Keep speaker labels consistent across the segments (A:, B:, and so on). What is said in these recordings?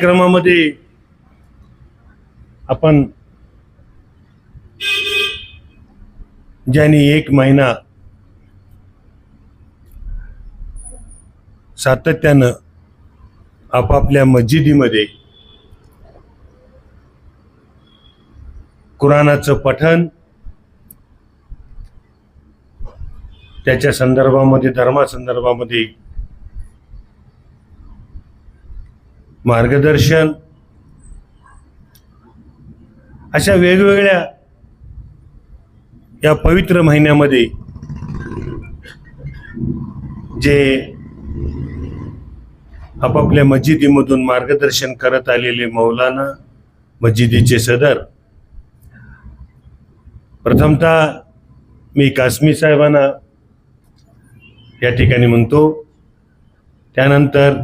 A: कार्यक्रमामध्ये आपण ज्यांनी 1 महिना सातत्यानं आपापल्या मस्जिदीमध्ये कुराणाचं पठण, त्याच्या संदर्भामध्ये धर्मासंदर्भामध्ये मार्गदर्शन, अशा वेगवेगळ्या या पवित्र महिन्यामध्ये जे आपापल्या मस्जिदीमधून मार्गदर्शन करत आलेले मौलाना, मस्जिदीचे सदर, प्रथमतः मी कासमी साहेबांना या ठिकाणी म्हणतो, त्यानंतर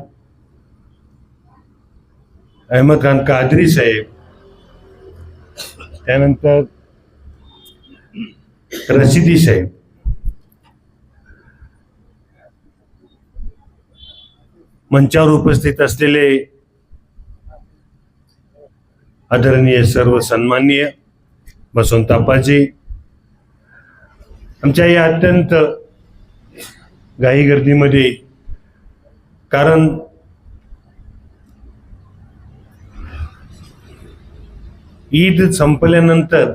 A: अहमद खान कादरी साहेब, त्यानंतर रशिदी साहेब, मंचावर उपस्थित असलेले आदरणीय सर्व सन्माननीय बसवंत आप्पाजी, आमच्या या अत्यंत घाई गर्दीमध्ये, कारण ईद संपल्यानंतर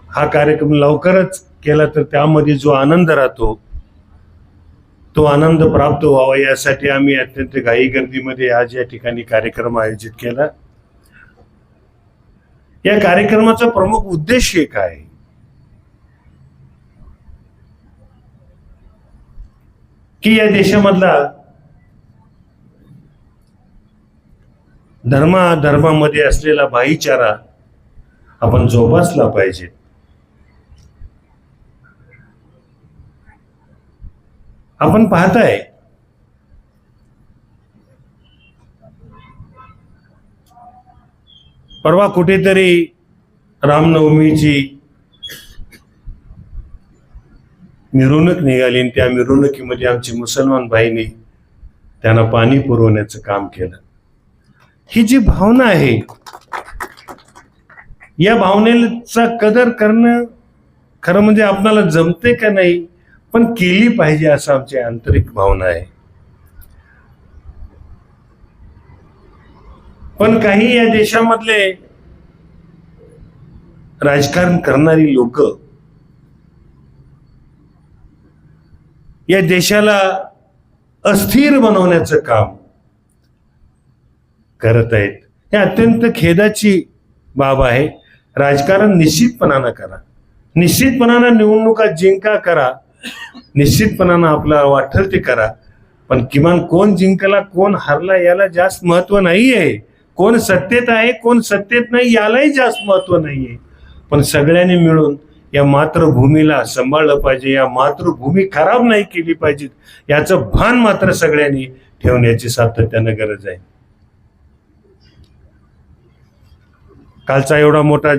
A: हा कार्यक्रम लवकरच केला तर त्यामध्ये जो आनंद राहतो तो आनंद प्राप्त व्हावा यासाठी आम्ही अत्यंत घाई गर्दीमध्ये आज या ठिकाणी कार्यक्रम आयोजित केला। या कार्यक्रमाचा प्रमुख उद्देश एक आहे की या देशामधला धर्मामध्ये असलेला भाईचारा आपण जोपासला पाहिजे। आपण पाहताय परवा कुठेतरी रामनवमीची मिरवणूक निघाली आणि त्या मिरवणुकीमध्ये आमची मुसलमान भाईंनी त्यांना पाणी पुरवण्याचं काम केलं। ही जी भावना आहे, या भावनेचा कदर करणं खरं म्हणजे आपल्याला जमते का नाही, पण केली पाहिजे असं आमची आंतरिक भावना आहे। पण काही या देशामधले राजकारण करणारी लोक या देशाला अस्थिर बनवण्याचं काम करत आहेत। हे अत्यंत खेदाची बाब आहे। राजकारण निश्चितपणानं करा, निश्चितपणानं निवडणुका जिंका करा, निश्चितपणानं आपला वाटेल ते करा, पण किमान कोण जिंकला कोण हरला याला जास्त महत्व नाही आहे। कोण सत्तेत आहे कोण सत्तेत नाही यालाही जास्त महत्व नाही आहे। पण सगळ्यांनी मिळून या मातृभूमीला सांभाळलं पाहिजे, या मातृभूमी खराब नाही केली पाहिजे याचं भान मात्र सगळ्यांनी ठेवण्याची सातत्यानं गरज आहे। कालचा एवढा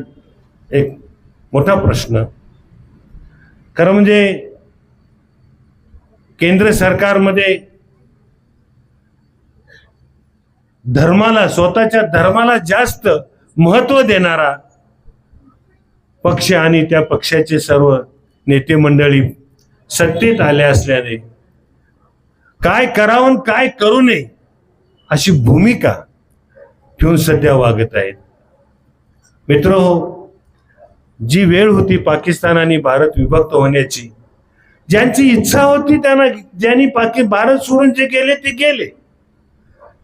A: एक मोठा प्रश्न, खरं म्हणजे केंद्र सरकारमध्ये धर्माला, स्वतःच्या धर्माला जास्त महत्व देणारा पक्ष आणि त्या पक्षाचे सर्व नेते मंडळी सत्तेत आले असल्याने काय करावं काय करू नये अशी भूमिका ठेवून सध्या वागत आहेत। मित्रहो, जी वेळ होती पाकिस्तान आणि भारत विभक्त होण्याची, ज्यांची इच्छा होती त्यांना, ज्यांनी भारत सोडून जे गेले ते गेले,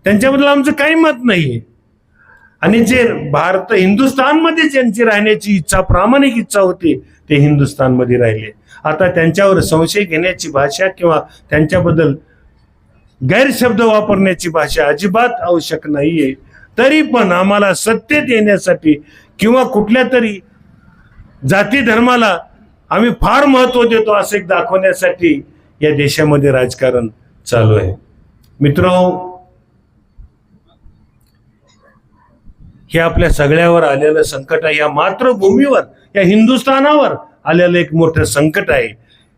A: त्यांच्याबद्दल आमचं काही मत नाहीये। आणि जे हिंदुस्थानमध्ये ज्यांची राहण्याची इच्छा, प्रामाणिक इच्छा होती ते हिंदुस्थानमध्ये राहिले। आता त्यांच्यावर संशय घेण्याची भाषा किंवा त्यांच्याबद्दल गैरशब्द वापरण्याची भाषा अजिबात आवश्यक नाहीये। तरी पण आम्हाला सत्तेत येण्यासाठी किंवा कुठल्या तरी जाती धर्माला आम्ही फार महत्व देतो असं एक दाखवण्यासाठी या देशामध्ये राजकारण चालू आहे। मित्रांनो, हे आपल्या सगळ्यावर आलेलं संकट आहे, या मातृभूमीवर, या हिंदुस्थानावर आलेलं एक मोठं संकट आहे।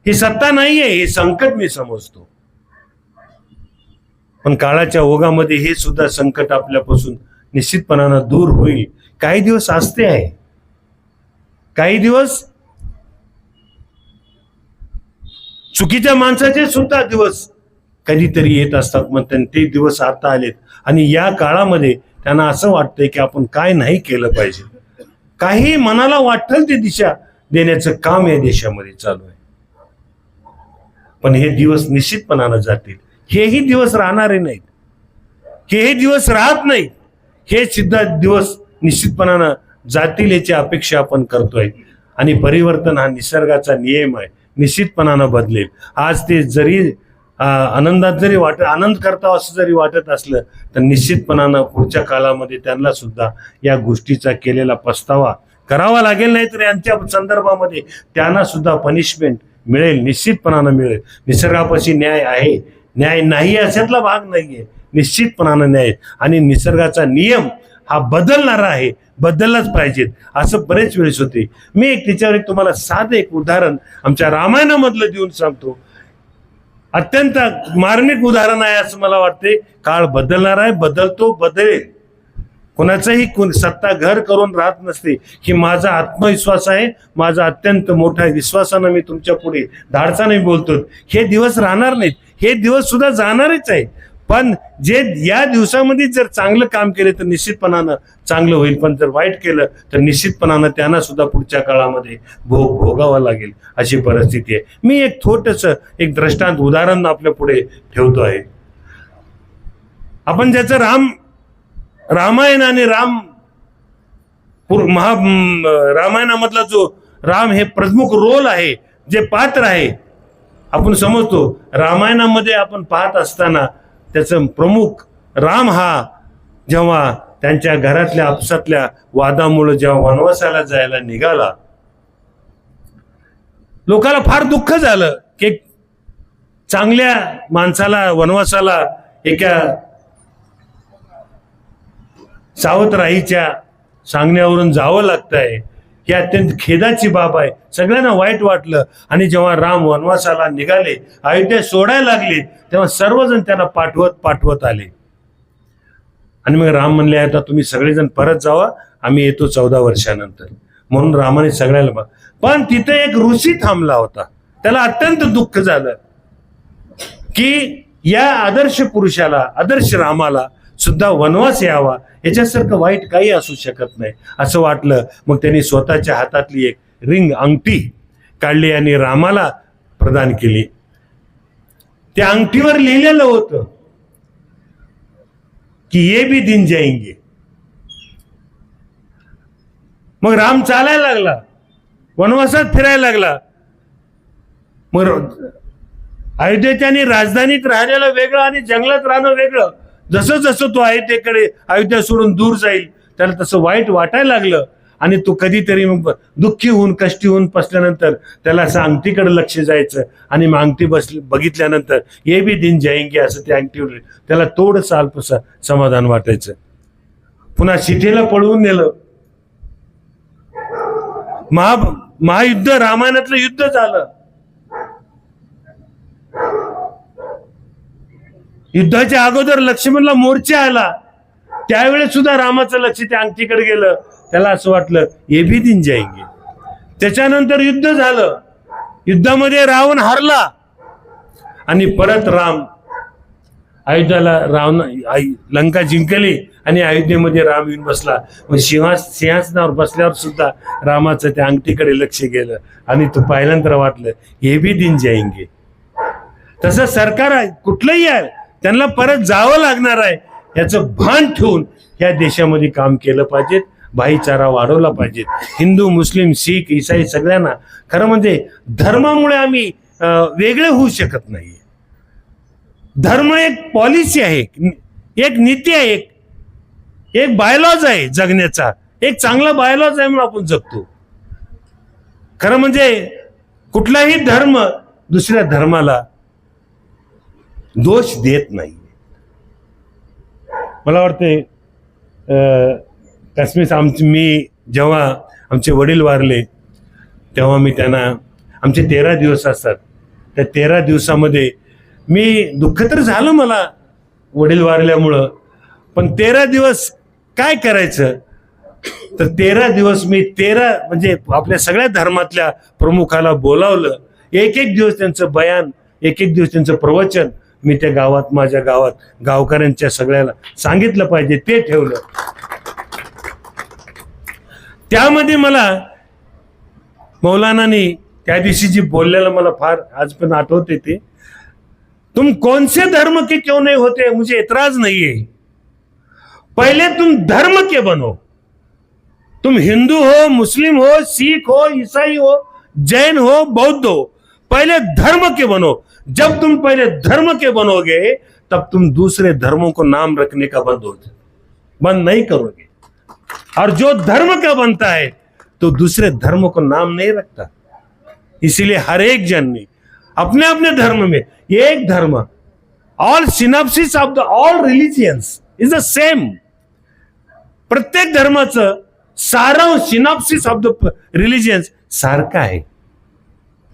A: ही सत्ता नाहीये, हे संकट मी समजतो। पण काळाच्या ओघामध्ये हे सुद्धा संकट आपल्यापासून निश्चितपणानं दूर होईल. काही दिवस असते आहे, काही दिवस चुकीच्या माणसाचे सुद्धा दिवस कधीतरी येत असतात. मग ते दिवस आता आलेत आणि या काळामध्ये त्यांना असं वाटतंय की आपण काय नाही केलं पाहिजे. काही मनाला वाटेल ते दिशा देण्याचं काम या देशामध्ये चालू आहे. पण हे दिवस निश्चितपणानं जातील. हेही दिवस राहणारे नाहीत, हेही दिवस राहत नाहीत. हे सुद्धा दिवस निश्चितपणानं जातील याची अपेक्षा आपण करतोय. आणि परिवर्तन हा निसर्गाचा नियम आहे, निश्चितपणानं बदलेल. आज ते जरी आनंदात जरी आनंद करता असं जरी वाटत असलं तर निश्चितपणानं पुढच्या काळामध्ये त्यांना सुद्धा या गोष्टीचा केलेला पस्तावा करावा लागेल. नाही तर यांच्या संदर्भामध्ये त्यांना सुद्धा पनिशमेंट मिळेल, निश्चितपणानं मिळेल. निसर्गापाशी न्याय आहे, न्याय नाही अशातला भाग नाहीये, निश्चितपणानं न्याय. आणि निसर्गाचा नियम हा बदलणारा आहे, बदललाच पाहिजेत असं बरेच वेळेस होते. मी त्याच्यावर तुम्हाला साधं एक उदाहरण आमच्या रामायणामधलं देऊन सांगतो. अत्यंत मार्मिक उदाहरण आहे असं मला वाटते. काळ बदलणार आहे, बदलतो, बदलेल. कोणाचाही सत्ता घर करून राहत नसते. ही माझा आत्मविश्वास आहे, माझा अत्यंत मोठा विश्वासानं मी तुमच्या पुढे धाडसाने बोलतो. हे दिवस राहणार नाहीत, हे दिवस सुद्धा जाणारच आहेत. पण जे या दिवसामध्ये जर चांगलं काम केलं तर निश्चितपणानं चांगलं होईल. पण जर वाईट केलं तर निश्चितपणानं त्यांना सुद्धा पुढच्या काळामध्ये भोगावं लागेल अशी परिस्थिती आहे. मी एक छोटंसं एक दृष्टांत उदाहरण आपल्या पुढे ठेवतो आहे. आपण ज्याचं रामायण आणि रामायणामधला जो राम हे प्रमुख रोल आहे, जे पात्र आहे, आपण समजतो. रामायणामध्ये आपण पाहत असताना त्याचं प्रमुख राम हा जेव्हा त्यांच्या घरातल्या आपसातल्या वादामुळे जेव्हा वनवासाला जायला निघाला, लोकांना फार दुःख झालं की चांगल्या माणसाला वनवासाला एका सावतराईच्या सांगण्यावरून जावं लागतंय. ही अत्यंत खेदाची बाब आहे. सगळ्यांना वाईट वाटलं. आणि जेव्हा राम वनवासाला निघाले, अयोध्या सोडायला लागले, तेव्हा सर्वजण त्यांना पाठवत आले. आणि मग राम म्हणले, आता तुम्ही सगळेजण परत जावा, आम्ही येतो 14 वर्षानंतर. म्हणून रामाने सगळ्याला पण तिथे एक ऋषी थांबला होता. त्याला अत्यंत दुःख झालं की या आदर्श पुरुषाला, आदर्श रामाला सुद्धा वनवास यावा, याच्यासारखं वाईट काही असू शकत नाही असं वाटलं. मग त्यांनी स्वतःच्या हातातली एक रिंग, अंगठी काढली आणि रामाला प्रदान केली. त्या अंगठीवर लिहिलेलं होतं की ये भी दिन जाएंगे. मग राम चालायला लागला, वनवासात फिरायला लागला. मग अयोध्येच्या आणि राजधानीत राहिलेलं वेगळं आणि जंगलात राहणं वेगळं. जसं जसं तो अयोध्या सोडून दूर जाईल त्याला तसं वाईट वाटायला लागलं. आणि तो कधीतरी मग दुःखी होऊन, कष्टी होऊन बसल्यानंतर त्याला असं अंगठीकडे लक्ष जायचं. आणि मग अंगठी बघितल्यानंतर ये भी दिन जाएंगे असं त्या अंगठीवर त्याला थोडंसं अल्पसं समाधान वाटायचं. पुन्हा सीतेला पळवून नेलं. महायुद्ध, रामायणातलं युद्ध झालं. युद्धाच्या अगोदर लक्ष्मणला मोर्चा आला, त्यावेळेस सुद्धा रामाचं लक्ष त्या अंगठीकडे गेलं. त्याला असं वाटलं ये भी दिन जाएंगे. त्याच्यानंतर युद्ध झालं. युद्धामध्ये रावण हारला आणि परत राम अयोध्याला, लंका जिंकली आणि अयोध्येमध्ये राम येऊन बसला. सिंहासनावर बसल्यावर सुद्धा रामाचं त्या अंगठीकडे लक्ष गेलं आणि तो पहिल्यांदा वाटलं ये भी दिन जाएंगे. तसं सरकार कुठलंही आहे त्यांना परत जावं लागणार आहे याचं भान ठेवून या देशामध्ये काम केलं पाहिजे. भाईचारा वाढवला पाहिजे. हिंदू, मुस्लिम, शीख, ईसाई सगळ्यांना खरं म्हणजे धर्मामुळे आम्ही वेगळे होऊ शकत नाही. धर्म एक पॉलिसी आहे, एक नीती आहे, एक बायलॉज आहे जगण्याचा. एक चांगला बायलॉज आहे म्हणून आपण जगतो. खरं म्हणजे कुठलाही धर्म दुसऱ्या धर्माला दोष देत नाही. मला वाटते मी जेव्हा आमचे वडील वारले तेव्हा मी त्यांना, आमचे 13 दिवस असतात, त्या 13 दिवसामध्ये मी दुःख तर झालं मला, वडील वारल्यामुळं. पण 13 दिवस काय करायचं, तर 13 दिवस मी 13 म्हणजे आपल्या सगळ्या धर्मातल्या प्रमुखाला बोलावलं. एक एक दिवस त्यांचं बयान, एक एक दिवस त्यांचं प्रवचन मी त्या गावात, माझ्या गावात गावकऱ्यांच्या सगळ्याला सांगितलं पाहिजे ते ठेवलं. त्यामध्ये मला मौलानानी त्या दिवशी जी बोललेलं मला फार आज पण आठवते ते, तुम कौन से धर्म के क्यों नहीं होते मुझे एतराज नहीं है, पहले तुम धर्म के बनो. तुम हिंदू हो, मुस्लिम हो, सिख हो, ईसाई हो, जैन हो, बौद्ध हो, पहले धर्म के बनो. जब तुम पहले धर्म के बनोगे तब तुम दूसरे धर्मों को नाम रखने का बंद नहीं करोगे. और जो धर्म का बनता है तो दूसरे धर्म को नाम नहीं रखता. इसीलिए हर एक जन ने अपने अपने धर्म में एक धर्म, all synopsis of the all religions is the same. प्रत्येक धर्माचं सारांश, सिनॉप्सिस ऑफ द रिलीजियन्स सारखं आहे.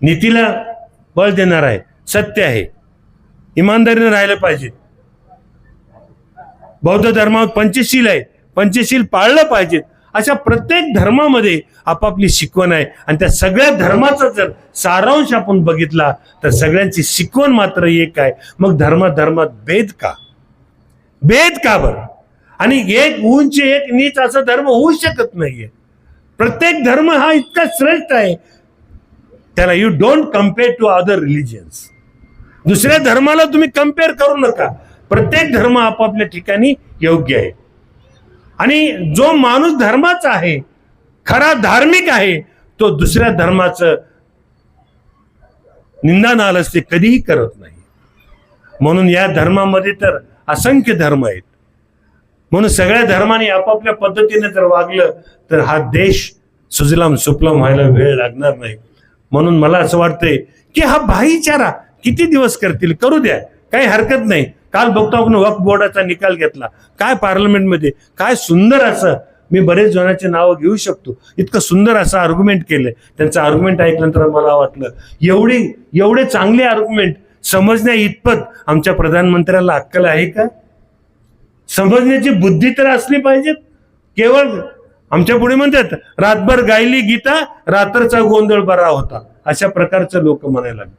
A: नीतीला बळ देणार आहे, सत्य आहे, इमानदारीने राहिलं पाहिजे. बौद्ध धर्मात पंचशील आहे, पंचशील पाळलं पाहिजे. अशा प्रत्येक धर्मामध्ये आपापली शिकवण आहे. आणि त्या सगळ्या धर्माचा जर सारांश आपण बघितला तर सगळ्यांची शिकवण मात्र एक आहे. मग धर्मात भेद का बरं? आणि एक उंच एक नीच असा धर्म होऊ शकत नाहीये. प्रत्येक धर्म हा इतका श्रेष्ठ आहे, त्याला you don't compare to other religions. दुसऱ्या धर्माला तुम्ही कम्पेअर करू नका. प्रत्येक धर्म आपापल्या ठिकाणी योग्य आहे. आणि जो माणूस धर्माचा आहे, खरा धार्मिक आहे, तो दुसऱ्या धर्माचं निंदा नालच ते कधीही करत नाही. म्हणून या धर्मामध्ये तर असंख्य धर्म आहेत. म्हणून सगळ्या धर्माने आपापल्या पद्धतीने जर वागलं तर हा देश सुजलाम सुफलाम व्हायला वेळ लागणार नाही. म्हणून मला असं वाटतंय की हा भाईचारा किती दिवस करतील, करू द्या, काही हरकत नाही. काल बघतो आपण वक्फ बोर्डाचा निकाल घेतला, काय पार्लमेंटमध्ये काय सुंदर असं, मी बरेच जणांचे नाव घेऊ शकतो, इतकं सुंदर असं आर्ग्युमेंट केलं. त्यांचं आर्ग्युमेंट ऐकल्यानंतर मला वाटलं एवढे चांगले आर्ग्युमेंट समजण्या इतपत आमच्या प्रधानमंत्र्याला अक्कल आहे का? समजण्याची बुद्धी तर असली पाहिजे. केवळ आमच्या पुढे म्हणतात रातभर गायली गीता, रात्रचा गोंधळ बरा होता, अशा प्रकारचं लोक म्हणायला लागले.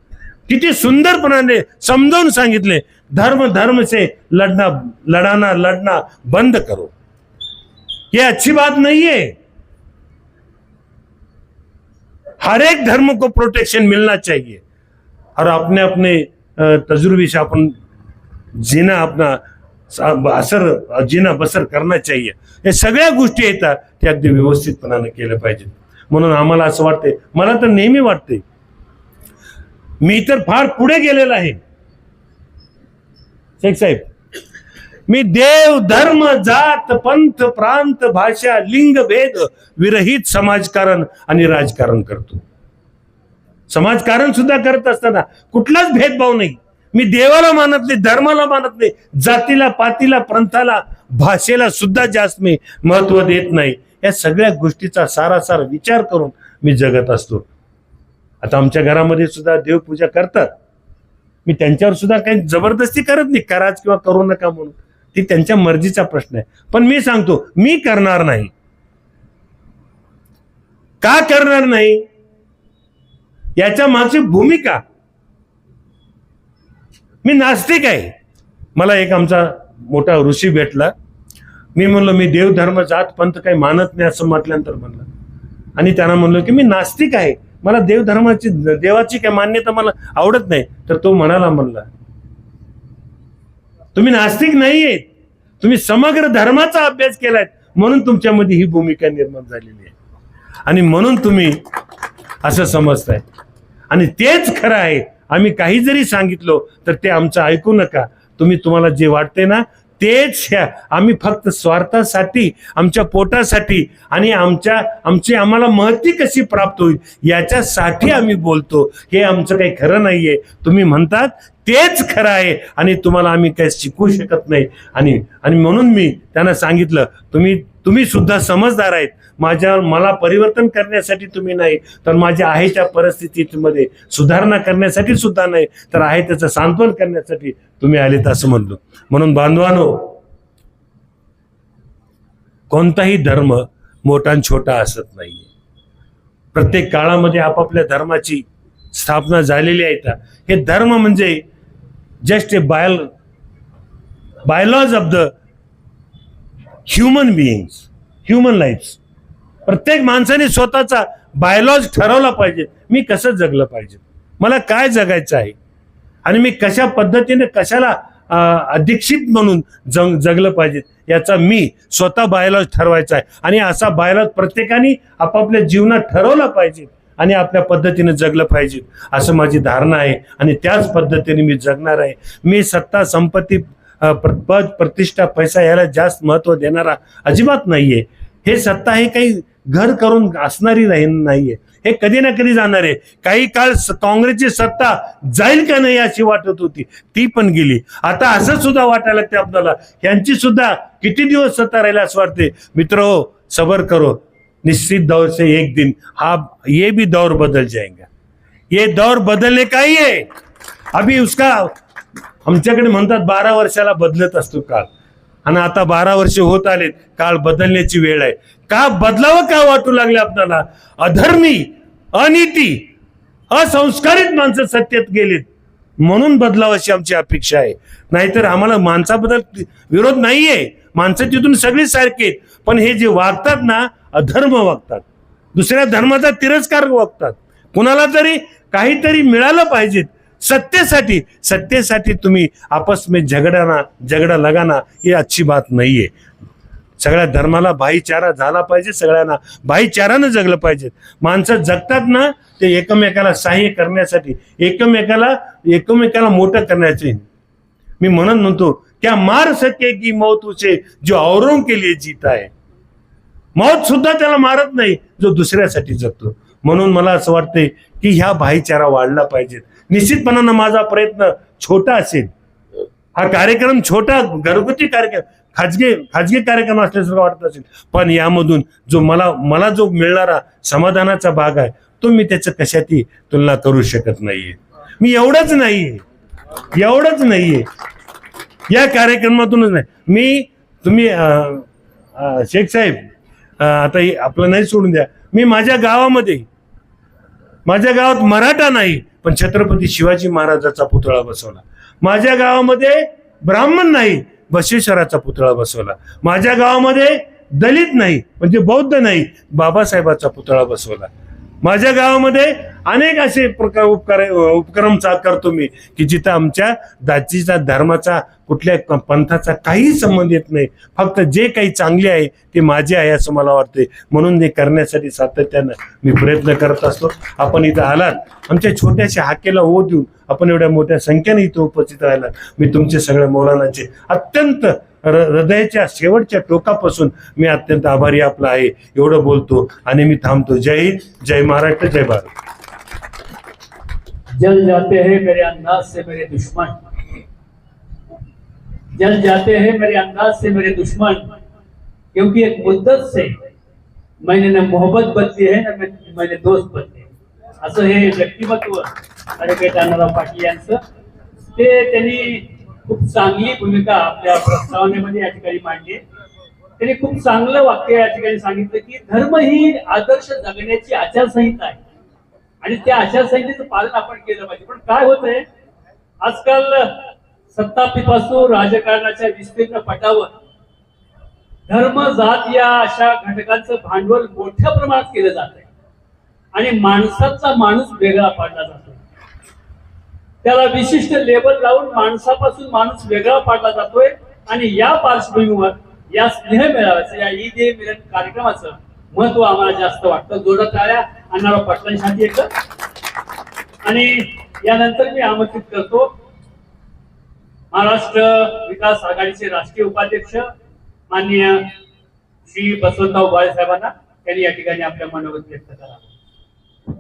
A: किती सुंदरपणाने समजावून सांगितले, धर्म से लड़ना बंद करो, ये अच्छी बात नहीं है. हर एक धर्म को प्रोटेक्शन मिलना चाहिए और अपने अपने तजुर्बे से अपन जीना बसर करना चाहिए. हे सगळ्या गोष्टी येतात ते अगदी व्यवस्थितपणाने केलं पाहिजे. म्हणून आम्हाला असं वाटतंय, मला तर नेहमी वाटतंय, मी तर फार पुढे गेलेला आहे शेख साहेब. मी देव धर्म जात पंथ प्रांत भाषा लिंग भेद विरहित समाजकारण आणि राजकारण करतो. समाजकारण सुद्धा करत असताना कुठलाच भेदभाव नाही. मी देवाला मानत नाही, धर्माला मानत नाही, जातीला पातीला पंथाला भाषेला सुद्धा जास्त मी महत्व देत नाही. या सगळ्या गोष्टीचा सारासार विचार करून मी जगत असतो. आता आमच्या घरामध्ये सुद्धा देवपूजा करतात. मी त्यांच्यावर सुद्धा काही जबरदस्ती करत नाही, कराच किंवा करू नका म्हणून, ती त्यांच्या मर्जीचा प्रश्न आहे. पण मी सांगतो, मी करणार नाही. का करणार नाही याच्या मागची भूमिका, मी नास्तिक आहे. मला एक आमचा मोठा ऋषी भेटला. मी म्हणलो मी देव धर्म जात पंथ काही मानत नाही असं म्हटल्यानंतर म्हणलं, आणि त्यांना म्हणलो की मी नास्तिक आहे, मला देव धर्माची देवाची काही मान्यता मला आवडत नाही. तर तो म्हणला तुम्ही नास्तिक नाहीये, तुम्ही समग्र धर्माचा अभ्यास केलाय म्हणून तुमच्यामध्ये ही भूमिका निर्माण झालेली आहे आणि म्हणून तुम्ही असं समजताय. आणि तेच खरं आहे. आम्ही काही जरी सांगितलो तर ते आमचं ऐकू नका. तुम्हाला जे वाटते ना तेच ह्या, आम्ही फक्त स्वार्थासाठी, आमच्या पोटासाठी आणि आम्हाला महती कशी प्राप्त होईल याच्यासाठी आम्ही बोलतो. हे आमचं काही खरं नाहीये. तुम्ही म्हणतात तेच खरं आहे आणि तुम्हाला आम्ही काही शिकवू शकत नाही. आणि म्हणून मी त्यांना सांगितलं, तुम्ही तुम्ही सुद्धा समजदार आहेत. मला परिवर्तन करण्यासाठी तुम्ही नाही, तर माझ्या आहे त्या परिस्थितीमध्ये सुधारणा करण्यासाठी सुद्धा नाही, तर आहे त्याचं सांत्वन करण्यासाठी तुम्ही आलेत असं म्हणलो. म्हणून बांधवानो, कोणताही धर्म मोठा आणि छोटा असत नाहीये. प्रत्येक काळामध्ये आपापल्या धर्माची स्थापना झालेली आहे. हे धर्म म्हणजे just a bylaws of the human beings, human lives. प्रत्येक माणसाने स्वतःचा बायलॉज ठरवला पाहिजे. मी कसं जगलं पाहिजे, मला काय जगायचं आहे, आणि मी कशा पद्धतीने कशाला अधीक्षित म्हणून जगलं पाहिजे, याचा मी स्वतः बायलॉज ठरवायचा आहे. आणि असा बायलॉज प्रत्येकाने आपापल्या जीवनात ठरवला पाहिजे आणि आपल्या पद्धतीने जगलं पाहिजे, असं माझी धारणा आहे. आणि त्याच पद्धतीने मी जगणार आहे. मी सत्ता, संपत्ती, पद, प्रतिष्ठा, पैसा याला जास्त महत्व देणारा अजिबात नाहीये. हे सत्ता हे काही घर करून असणारी नाहीये. हे कधी ना कधी जाणार आहे. काही काळ काँग्रेसची सत्ता जाईल का नाही अशी वाटत होती, ती पण गेली. आता असं सुद्धा वाटायला लागते आपल्याला, यांची सुद्धा किती दिवस सत्ता राहिला असं वाटते. मित्र हो, सबर करो, निश्चित दौर से एक दिन ये भी दौर बदल जाएगा. ये दौर बदलने का ही है. अभी उसका आमच्याकडे म्हणतात 12 वर्षाला बदलत असतो काळ, आणि आता 12 वर्ष होत आलेत, काळ बदलण्याची वेळ आहे. का बदलावं का वाटू लागले आपल्याला? अधर्मी, अनिती, असंस्कारित माणसं सत्तेत गेलीत म्हणून बदलाव अशी आमची अपेक्षा आहे. नाहीतर आम्हाला माणसाबद्दल विरोध नाहीये. माणसं तिथून सगळी सारखी आहेत, पण हे जे वागतात ना, अधर्म वागतात, दुसऱ्या धर्माचा तिरस्कार वागतात. कुणाला तरी काहीतरी मिळालं पाहिजे सत्तेसाठी तुम्ही आपस में झगडा लगाना, ये अच्छी बात नाहीये. सगळ्या धर्माला भाईचारा झाला पाहिजे, सगळ्यांना भाईचारानं जगलं पाहिजे. माणसं जगतात ना ते एकमेकाला सहाय्य करण्यासाठी, एकमेकाला मोठं करण्याचे. मी म्हणतो, क्या मार सके की मौत उसे जो औरों के लिए जीता है. मौत सुद्धा त्याला मारत नाही जो दुसऱ्यासाठी जगतो. म्हणून मला असं वाटतंय की ह्या भाईचारा वाढला पाहिजे. निश्चितपणानं माझा प्रयत्न छोटा असेल, हा कार्यक्रम छोटा घरगुती कार्यक्रम, खाजगी कार्यक्रम असल्यासारखं वाटत असेल, पण यामधून जो मला जो मिळणारा समाधानाचा भाग आहे, तो मी त्याचं कशातही तुलना करू शकत नाहीये. मी एवढंच नाहीये या कार्यक्रमातूनच नाही. तुम्ही शेख साहेब, आता आपलं नाही सोडून द्या. मी माझ्या गावात मराठा नाही, पण छत्रपती शिवाजी महाराजाचा पुतळा बसवला. माझ्या गावामध्ये ब्राह्मण नाही, बसवेश्वराचा पुतळा बसवला. माझ्या गावामध्ये दलित नाही, म्हणजे बौद्ध नाही, बाबासाहेबाचा पुतळा बसवला. माझ्या गावामध्ये अनेक असे उपक्रम करतो मी की जिथं आमच्या जातीचा, धर्माचा, कुठल्या पंथाचा काही संबंध येत नाही. फक्त जे काही चांगले आहे ते माझे आहे असं मला वाटते. म्हणून ते करण्यासाठी सातत्यानं मी प्रयत्न करत असतो. आपण इथं आलात, आमच्या छोट्याशा हाकेला हो देऊन आपण एवढ्या मोठ्या संख्येने इथं उपस्थित राहिला, मी तुमचे सगळ्या मौलानाचे अत्यंत हृदयाच्या शेवटच्या टोकापासून मी अत्यंत आभारी आपला आहे. एवढं बोलतो आणि मी थांबतो. जय हिंद, जय महाराष्ट्र, जय भारत.
B: जल जाते हैं मेरे अंदाज से मेरे दुश्मन, जल जाते हैं मेरे अंदाज से मेरे दुश्मन, क्योंकि एक मुद्दत से मैंने न मोहब्बत बदली है न मैंने दोस्त बदले. असं हे व्यक्तिमत्व ॲडव्होकेट अण्णाराव पाटील यांचं. ते त्यांनी खूप चांगली भूमिका आपल्या प्रस्तावनेमध्ये या ठिकाणी मांडली. त्यांनी खूप चांगलं वाक्य या ठिकाणी सांगितलं की धर्म ही आदर्श जगण्याची आचारसंहिता आहे आणि त्या आचारसंहितेचं पालन आपण केलं पाहिजे. पण काय होतंय, आजकाल सत्तापिपासू राजकारणाच्या विस्तीर्ण पटावर धर्म, जात या अशा घटकांचं भांडवल मोठ्या प्रमाणात केलं जात आहे आणि माणसाचा माणूस वेगळा पाडला जातो. त्याला विशिष्ट लेबल लावून माणसापासून माणूस वेगळा पाडला जातोय. आणि या पार्श्वभूमीवर या स्नेह मेळाव्याचं, या ईद ए मिलन कार्यक्रमाचं महत्व आम्हाला जास्त वाटतं. जोरात टाळ्या अण्णाराव पाटलांसाठी एक. आणि यानंतर मी आमंत्रित करतो महाराष्ट्र विकास आघाडीचे राष्ट्रीय उपाध्यक्ष माननीय श्री बसवंतराव बाळे साहेबांना. त्यांनी या ठिकाणी आपल्या मनोगत व्यक्त करा.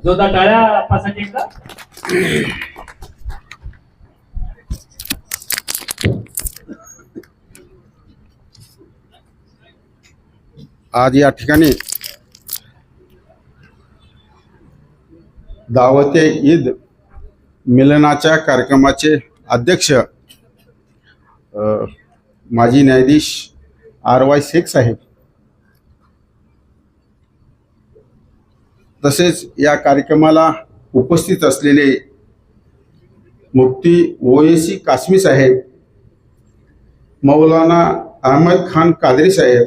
B: जोरदार टाळ्या आपल्यासाठी एकदा.
C: आज या ठिकाणी दावते ईद मिलनाच्या कार्यक्रमाचे अध्यक्ष माजी न्यायाधीश RY शेख साहेब, तसेच या कार्यक्रमाला उपस्थित असलेले मुफ्ती ओवैसी कासमी साहेब, मौलाना अहमद खान कादरी साहेब,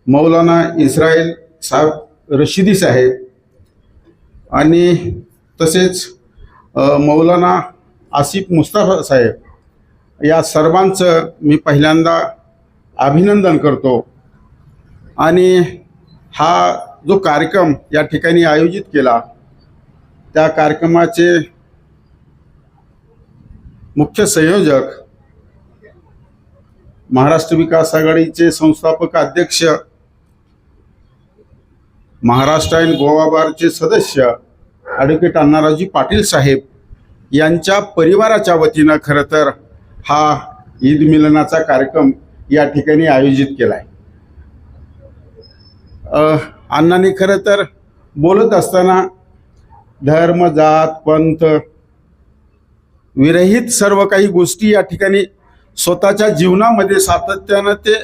C: मौलाना इस्राईल साहेब रशिदी साहेब आणि तसेच मौलाना आसिफ मुस्ताफा साहेब, या सर्वांचं मी पहिल्यांदा अभिनंदन करतो। आणि हा जो कार्यक्रम या ठिकाणी आयोजित केला, त्या कार्यक्रमाचे मुख्य संयोजक, महाराष्ट्र विकास आघाडीचे संस्थापक अध्यक्ष, महाराष्ट्र आणि गोवा बारचे सदस्य ॲडव्होकेट अण्णारावजी पाटील साहेब यांच्या परिवाराच्या वतीनं खरं तर हा ईद मिलनाचा कार्यक्रम या ठिकाणी आयोजित केला आहे। अण्णांनी खरं तर बोलत असताना धर्म, जात, पंथ विरहित सर्व काही गोष्टी या ठिकाणी स्वतःच्या जीवनामध्ये सातत्यानं ते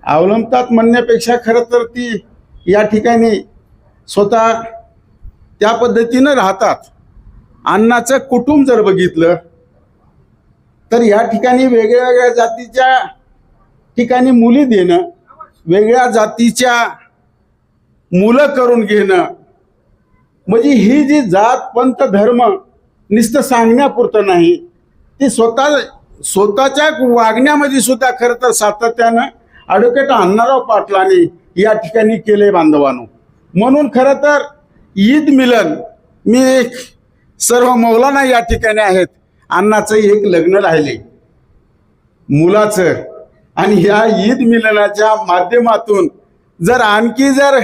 C: अवलंबतात म्हणण्यापेक्षा खरं तर ती या ठिकाणी स्वतः त्या पद्धतीनं राहतात। अण्णाचं कुटुंब जर बघितलं तर या ठिकाणी वेगवेगळ्या जातीच्या ठिकाणी मुली देणं, वेगळ्या जातीच्या मुलं करून घेणं, म्हणजे ही जी जात, पंथ, धर्म नुसतं सांगण्यापुरतं नाही, ती स्वतःच्या वागण्यामध्ये सुद्धा खरं तर सातत्यानं ॲडव्होकेट अण्णाराव पाटलांनी या ठिकाणी केले बांधवांनो। म्हणून खरं तर ईद मिलन, मी सर्व मौलाना या ठिकाणी आहेत, अण्णाचं एक लग्न राहिले मुलाचं, आणि ह्या ईद मिलनाच्या माध्यमातून जर आणखी जर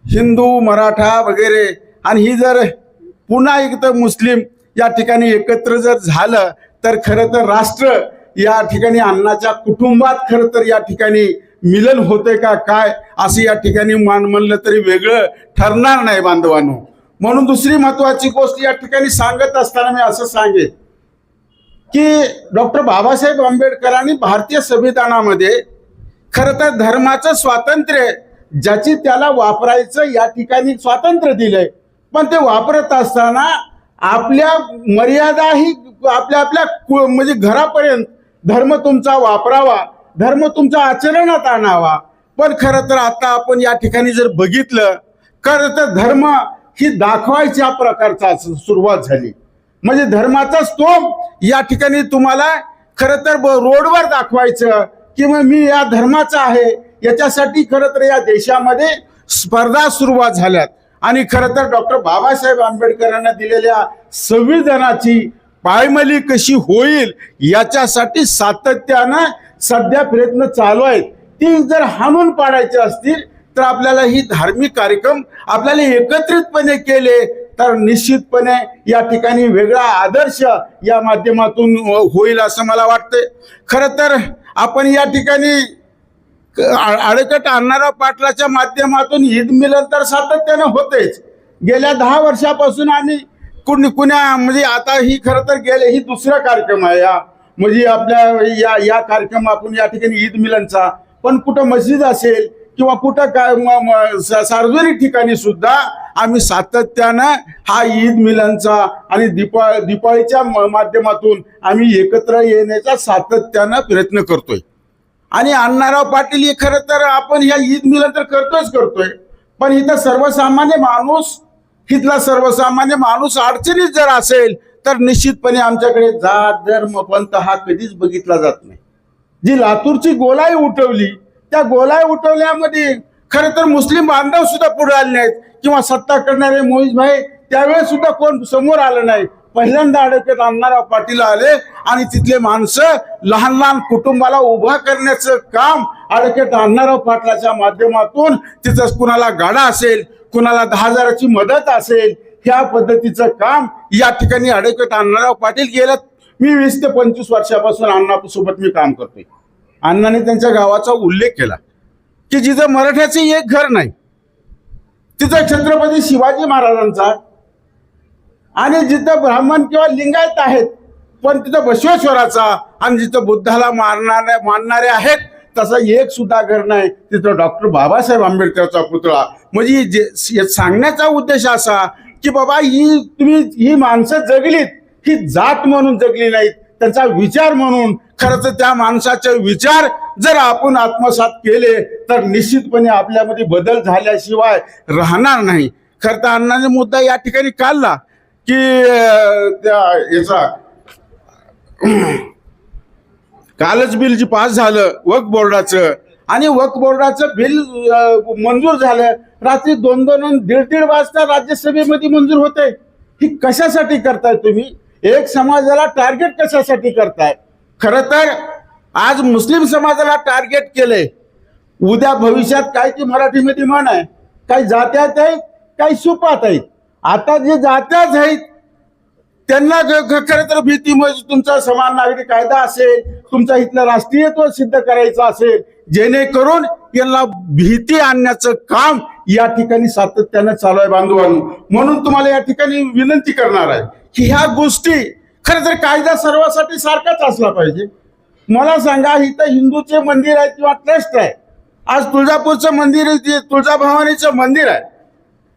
C: हिंदू, मराठा वगैरे आणि ही जर पुन्हा एकदा मुस्लिम या ठिकाणी एकत्र जर झालं तर खरं तर राष्ट्र या ठिकाणी अण्णाच्या कुटुंबात खरं तर या ठिकाणी मिलन होते का काय असं या ठिकाणी म्हणलं तरी वेगळं ठरणार नाही बांधवांनो। म्हणून दुसरी महत्वाची गोष्ट या ठिकाणी सांगत असताना मी असं सांगेन की डॉक्टर बाबासाहेब आंबेडकरांनी भारतीय संविधानामध्ये खरं तर धर्माचं स्वातंत्र्य ज्याची त्याला वापरायचं या ठिकाणी स्वातंत्र्य दिलंय, पण ते वापरत असताना आपल्या मर्यादाही आपल्या म्हणजे घरापर्यंत धर्म तुमचा वापरावा, धर्म तुमच्या आचरणात आणावा। पण खरं तर आता आपण या ठिकाणी जर बघितलं खरं तर धर्म ही दाखवायच्या प्रकारचा सुरुवात झाली, म्हणजे धर्माचा स्तोम या ठिकाणी तुम्हाला खरं तर रोडवर दाखवायचं की मग मी या धर्माचा आहे, याच्यासाठी खरं तर या देशामध्ये स्पर्धा सुरुवात झाल्यात। आणि खरं तर डॉक्टर बाबासाहेब आंबेडकरांना दिलेल्या संविधानाची पायमली कशी होईल याच्यासाठी सातत्यानं सध्या प्रयत्न चालू आहेत। ती जर हाणून पाडायची असतील तर आपल्याला ही धार्मिक कार्यक्रम आपल्याला एकत्रितपणे केले तर निश्चितपणे या ठिकाणी वेगळा आदर्श या माध्यमातून होईल असं मला वाटतंय। खरं तर आपण या ठिकाणी ॲडव्होकेट अण्णाराव पाटलाच्या माध्यमातून ईद मिलन तर सातत्यानं होतेच। गेल्या 10 वर्षापासून आम्ही कुण्या म्हणजे आता ही खरं तर गेले ही दुसरा कार्यक्रम आहे या म्हणजे आपल्या या कार्यक्रम आपण या ठिकाणी ईद मिलनचा, पण कुठं मस्जिद असेल किंवा कुठं काय सार्वजनिक ठिकाणी सुद्धा आम्ही सातत्यानं हा ईद मिलनचा आणि दिवाळीच्या माध्यमातून आम्ही एकत्र येण्याचा सातत्यानं प्रयत्न करतोय। आणि अण्णाराव पाटील हे खरं तर आपण ह्या ईद मिलन तर करतोय, पण इथं सर्वसामान्य माणूस अडचणीत जर असेल तर निश्चितपणे आमच्याकडे जात, धर्म, पंथ हा कधीच बघितला जात नाही। जी लातूरची गोलाई उठवली, त्या गोलाई उठवल्यामध्ये खरं तर मुस्लिम बांधव सुद्धा पुढे आले नाहीत किंवा सत्ता करणारे मोहित भाई त्यावेळेस सुद्धा कोण समोर आलं नाही। पहिल्यांदा ॲडव्होकेट अण्णाराव पाटील आले आणि तिथले माणसं लहान कुटुंबाला उभा करण्याचं काम ॲडव्होकेट अण्णाराव पाटलाच्या माध्यमातून, तिथं कुणाला गाडा असेल, कुणाला 10,000ची मदत असेल, ह्या पद्धतीचं काम या ठिकाणी ॲडव्होकेट अण्णाराव पाटील गेल्या मी 20 ते 25 वर्षापासून अण्णासोबत मी काम करतोय। अण्णाने त्यांच्या गावाचा उल्लेख केला, की जिथं मराठ्याचं एक घर नाही, तिथं छत्रपती शिवाजी महाराजांचा, आणि जिथं ब्राह्मण किंवा लिंगायत आहेत पण तिथं बसवेश्वराचा, आणि जिथं बुद्धाला मानणारे आहेत तसं एक सुद्धा घर नाही, तिथं डॉक्टर बाबासाहेब आंबेडकरचा पुतळा. म्हणजे सांगण्याचा उद्देश असा की बाबा ही माणसं जगलीत, ही जात म्हणून जगली नाहीत, त्यांचा विचार म्हणून. खरं तर त्या माणसाचे विचार जर आपण आत्मसात केले तर निश्चितपणे आपल्यामध्ये बदल झाल्याशिवाय राहणार नाही. खरं तर अण्णाने मुद्दा या ठिकाणी काढला की त्या याचा कालच बिल जे पास झालं वक्फ बोर्डाचं, आणि वक्फ बोर्डाचं बिल मंजूर झालं रात्री 2-2 आणि 1:30 वाजता राज्यसभेमध्ये मंजूर होते. ही कशासाठी करताय तुम्ही? एक समाजाला टार्गेट कशासाठी करताय? खरं तर आज मुस्लिम समाजाला टार्गेट केलंय. उद्या भविष्यात काय ती मराठीमध्ये म्हण आहे, काही जात्यात आहेत काही सुपात आहेत. आता जे जात्याच आहेत त्यांना खरं तर भीती, म्हणजे तुमचा समान नागरिक कायदा असेल, तुमचा इथलं राष्ट्रीयत्व सिद्ध करायचं असेल, जेणेकरून यांना भीती आणण्याचं काम या ठिकाणी सातत्यानं चालू आहे बांधवांनो. म्हणून तुम्हाला या ठिकाणी विनंती करणार आहे की ह्या गोष्टी, खरं तर कायदा सर्वांसाठी सारखाच असला पाहिजे. मला सांगा, इथं हिंदूचे मंदिर आहे किंवा ट्रस्ट आहे, आज तुळजापूरचं मंदिर आहे, तुळजाभवानीचं मंदिर आहे,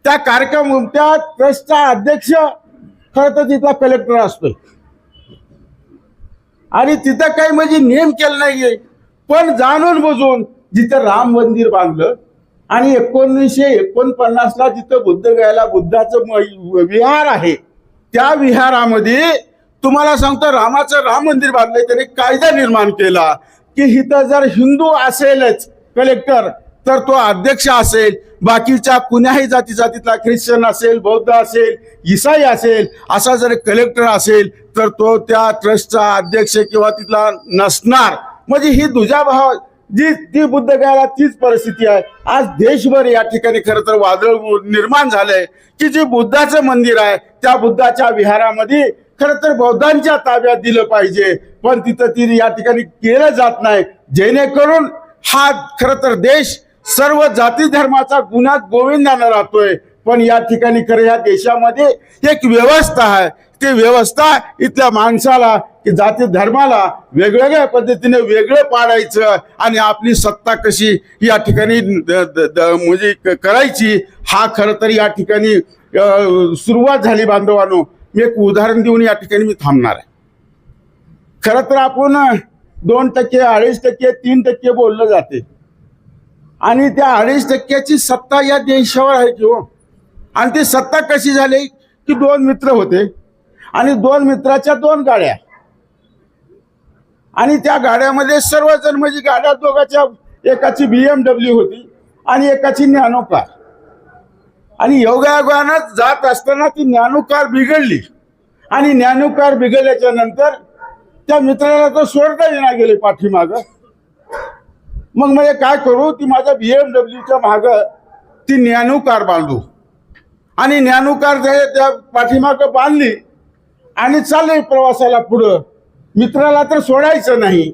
C: त्या त्या ट्रस्टचा अध्यक्ष खरं तर तिथला कलेक्टर असतोय, आणि तिथं काही म्हणजे नियम केला नाहीये. पण जाणून बुजून जिथं राम मंदिर बांधलं आणि 1949ला जिथं बुद्धगयाला बुद्धाचं विहार आहे, त्या विहारामध्ये तुम्हाला सांगतो रामाचं राम मंदिर बांधलंय. त्याने कायदा निर्माण केला की इथं जर हिंदू असेलच कलेक्टर तर तो अध्यक्ष असेल, बाकीच्या कुण्याही जातीजातीतला ख्रिश्चन असेल, बौद्ध असेल, ईसाई असेल, असा जर कलेक्टर असेल तर तो त्या ट्रस्टचा अध्यक्ष किंवा तिथला नसणार. म्हणजे ही दुजाभाव जी बुद्धगयाला तीच परिस्थिती आहे. आज देशभर या ठिकाणी खरं तर वादळ निर्माण झालंय की जे बुद्धाचं मंदिर आहे त्या बुद्धाच्या विहारामध्ये खरं तर बौद्धांच्या ताब्यात दिलं पाहिजे, पण तिथं ती या ठिकाणी केलं जात नाही. जेणेकरून हा खरं तर देश सर्व जाती धर्माचा गुन्ह्यात गोविंदानं राहतोय. पण या ठिकाणी खरं या देशामध्ये एक व्यवस्था आहे, ती व्यवस्था इथल्या माणसाला की जाती धर्माला वेगवेगळ्या पद्धतीने वेगळं पाडायचं आणि आपली सत्ता कशी या ठिकाणी म्हणजे करायची, हा खरं तर या ठिकाणी सुरुवात झाली बांधवांनो. मी एक उदाहरण देऊन या ठिकाणी मी थांबणार आहे. खरं तर आपण 2%, 2.5%, 3% बोललं जाते, आणि त्या 2.5%ची सत्ता या देशावर आहे की हो. आणि ती सत्ता कशी झाली की 2 मित्र होते आणि 2 मित्राच्या 2 गाड्या, आणि त्या गाड्यामध्ये सर्वजण म्हणजे गाड्या दोघांच्या, एकाची BMW होती आणि एकाची नॅनो कार, आणि योगायोगानं जात असताना ती नॅनो कार बिघडली, आणि नॅनो कार बिघडल्याच्या नंतर त्या मित्राला तो सोडता येणार गेले पाठीमाग. मग म्हणजे काय करू, ती माझ्या BMWच्या माग ती नॅनो कार बांधू, आणि नॅनो कार त्या पाठीमाग बांधली आणि चालले प्रवासाला पुढं. मित्राला तर सोडायचं नाही,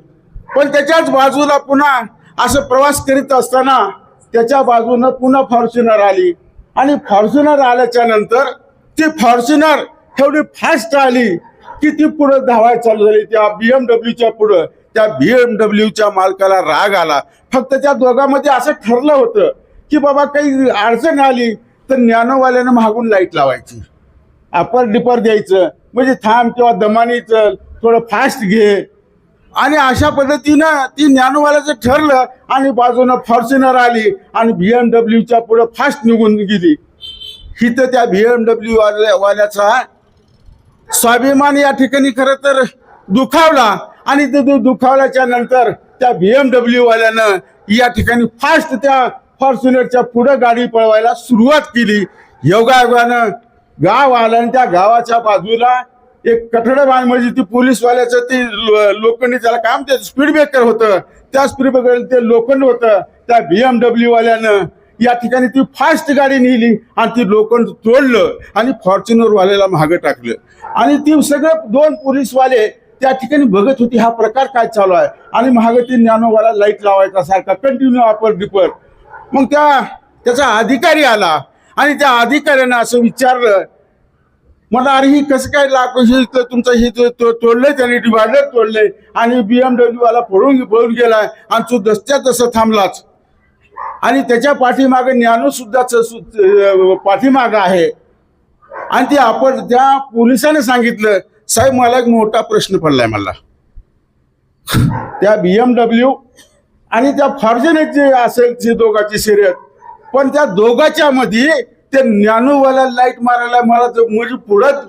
C: पण त्याच्याच बाजूला पुन्हा असं प्रवास करीत असताना त्याच्या बाजूनं पुन्हा फॉर्च्युनर आली, आणि फॉर्च्युनर आल्याच्या नंतर ती फॉर्च्युनर एवढी फास्ट आली की ती पुढं धावायला चालू झाली त्या BMWच्या पुढं. त्या BMWच्या मालकाला राग आला. फक्त त्या दोघांमध्ये असं ठरलं होतं की बाबा काही अडचण आली तर नॅनोवाल्यानं मागून लाईट लावायची, अपर डिपर द्यायचं, म्हणजे थांब किंवा दमानी चल, थोडं फास्ट घे. आणि अशा पद्धतीनं ती नॅनोवाल्याचं ठरलं, आणि बाजूनं फॉर्च्युनर आली आणि BMWच्या पुढं फास्ट निघून गेली. इथं त्या BMW वाल्याचा स्वाभिमान या ठिकाणी खरं तर दुखावला, आणि ते दुखावल्याच्या नंतर त्या BMW वाल्यानं या ठिकाणी फास्ट त्या फॉर्च्युनरच्या पुढं गाडी पळवायला सुरुवात केली. योगायोगानं गाव आलं, आणि त्या गावाच्या बाजूला एक कठड म्हणजे ती पोलीसवाल्याचं ती लोखंडी, त्याला काम ते स्पीड ब्रेकर होतं, त्या स्पीड ब्रेकर ते लोखंड होतं. त्या BMW वाल्यानं या ठिकाणी ती फास्ट गाडी नेली आणि ती लोखंड तोडलं आणि फॉर्च्युनर वाल्याला मागं टाकलं. आणि ती सगळं 2 पोलीसवाले त्या ठिकाणी बघत होती हा प्रकार काय चालू आहे, आणि मागं ती नॅनोवाला लाईट लावायचा सारखा कंटिन्यू अपर डिपर. मग त्याचा अधिकारी आला आणि त्या अधिकाऱ्यानं असं विचारलं मला, अरे ही कसं काय लाख तुमचं हे तोडलंय, त्याने डिवायडर तोडलंय आणि BMW वाला पळून गेलाय आणि तू दसत्या तसं थांबलाच. आणि त्याच्या पाठीमागे ज्ञानू सुद्धा पाठीमागं आहे. आणि ते आपण त्या पोलिसाने सांगितलं, साहेब मला एक मोठा प्रश्न पडलाय मला, त्या BMW आणि त्या फॉर्च्युनर जे असेल ती दोघांची शर्यत, पण त्या दोघांच्या मध्ये ते ज्ञानूवाला लाईट मारायला मला म्हणजे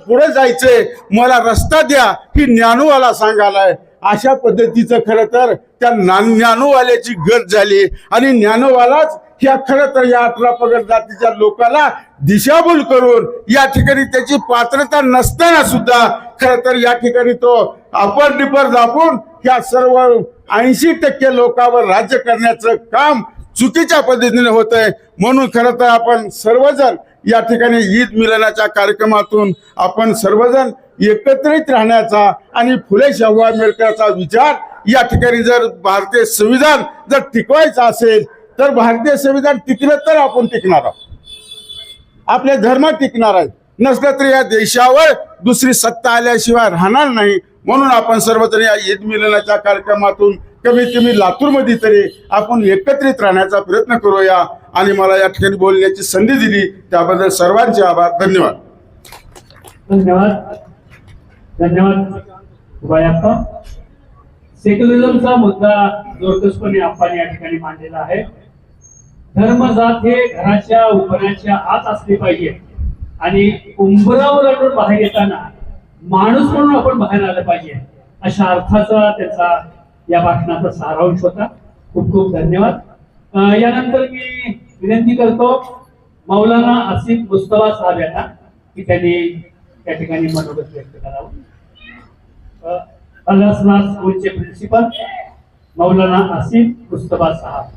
C: पुढे जायचंय, मला रस्ता द्या, ही ज्ञानूवाला सांगायलाय. अशा पद्धतीचं खरं तर त्या ज्ञानूवाल्याची गरज झाली आणि ज्ञानूवालाच ह्या खरं तर या 18 पगड जातीच्या लोकांना दिशाभूल करून या ठिकाणी त्याची पात्रता नसताना सुद्धा खरं तर या ठिकाणी तो अपर डिपर दाबून ह्या सर्व 80% लोकांवर राज्य करण्याचं काम चुकीच्या पद्धतीने होत आहे. म्हणून खरं तर आपण सर्वजण या ठिकाणी ईद मिलनाच्या कार्यक्रमातून आपण सर्वजण एकत्रित राहण्याचा आणि फुले शाहू आंबेडकरांचा विचार या ठिकाणी जर भारतीय संविधान जर टिकवायचं असेल तर भारतीय संविधान टिकलं तर आपण टिकणार आहोत, आपले धर्म टिकणार आहेत, नसलं तर या देशावर दुसरी सत्ता आल्याशिवाय राहणार नाही. म्हणून आपण सर्वजण या ईद मिलनाच्या कार्यक्रमातून कमीत कमी लातूरमध्ये तरी आपण एकत्रित राहण्याचा प्रयत्न करूया. आणि मला या ठिकाणी बोलण्याची संधी दिली त्याबद्दल सर्वांचे आभार. धन्यवाद.
B: धन्यवाद. धन्यवाद उभयप्पा. सेक्युलरिझमचा मुद्दा जोरकसपणे आपण या ठिकाणी मांडलेला आहे. धर्म जात हे घराच्या उंबराच्या आत असले पाहिजे आणि उंबरावर बाहेर येताना माणूस म्हणून आपण बाहेर आलं पाहिजे, अशा अर्थाचा त्याचा या भाषणाचा सारांश होता. खूप खूप धन्यवाद. यानंतर मी विनंती करतो मौलाना आसिफ मुस्तफा साहेब यांना की त्यांनी त्या ठिकाणी मनोगत व्यक्त करावं. अल्लासनास स्कूलचे प्रिन्सिपल मौलाना आसिफ मुस्तफा साहेब.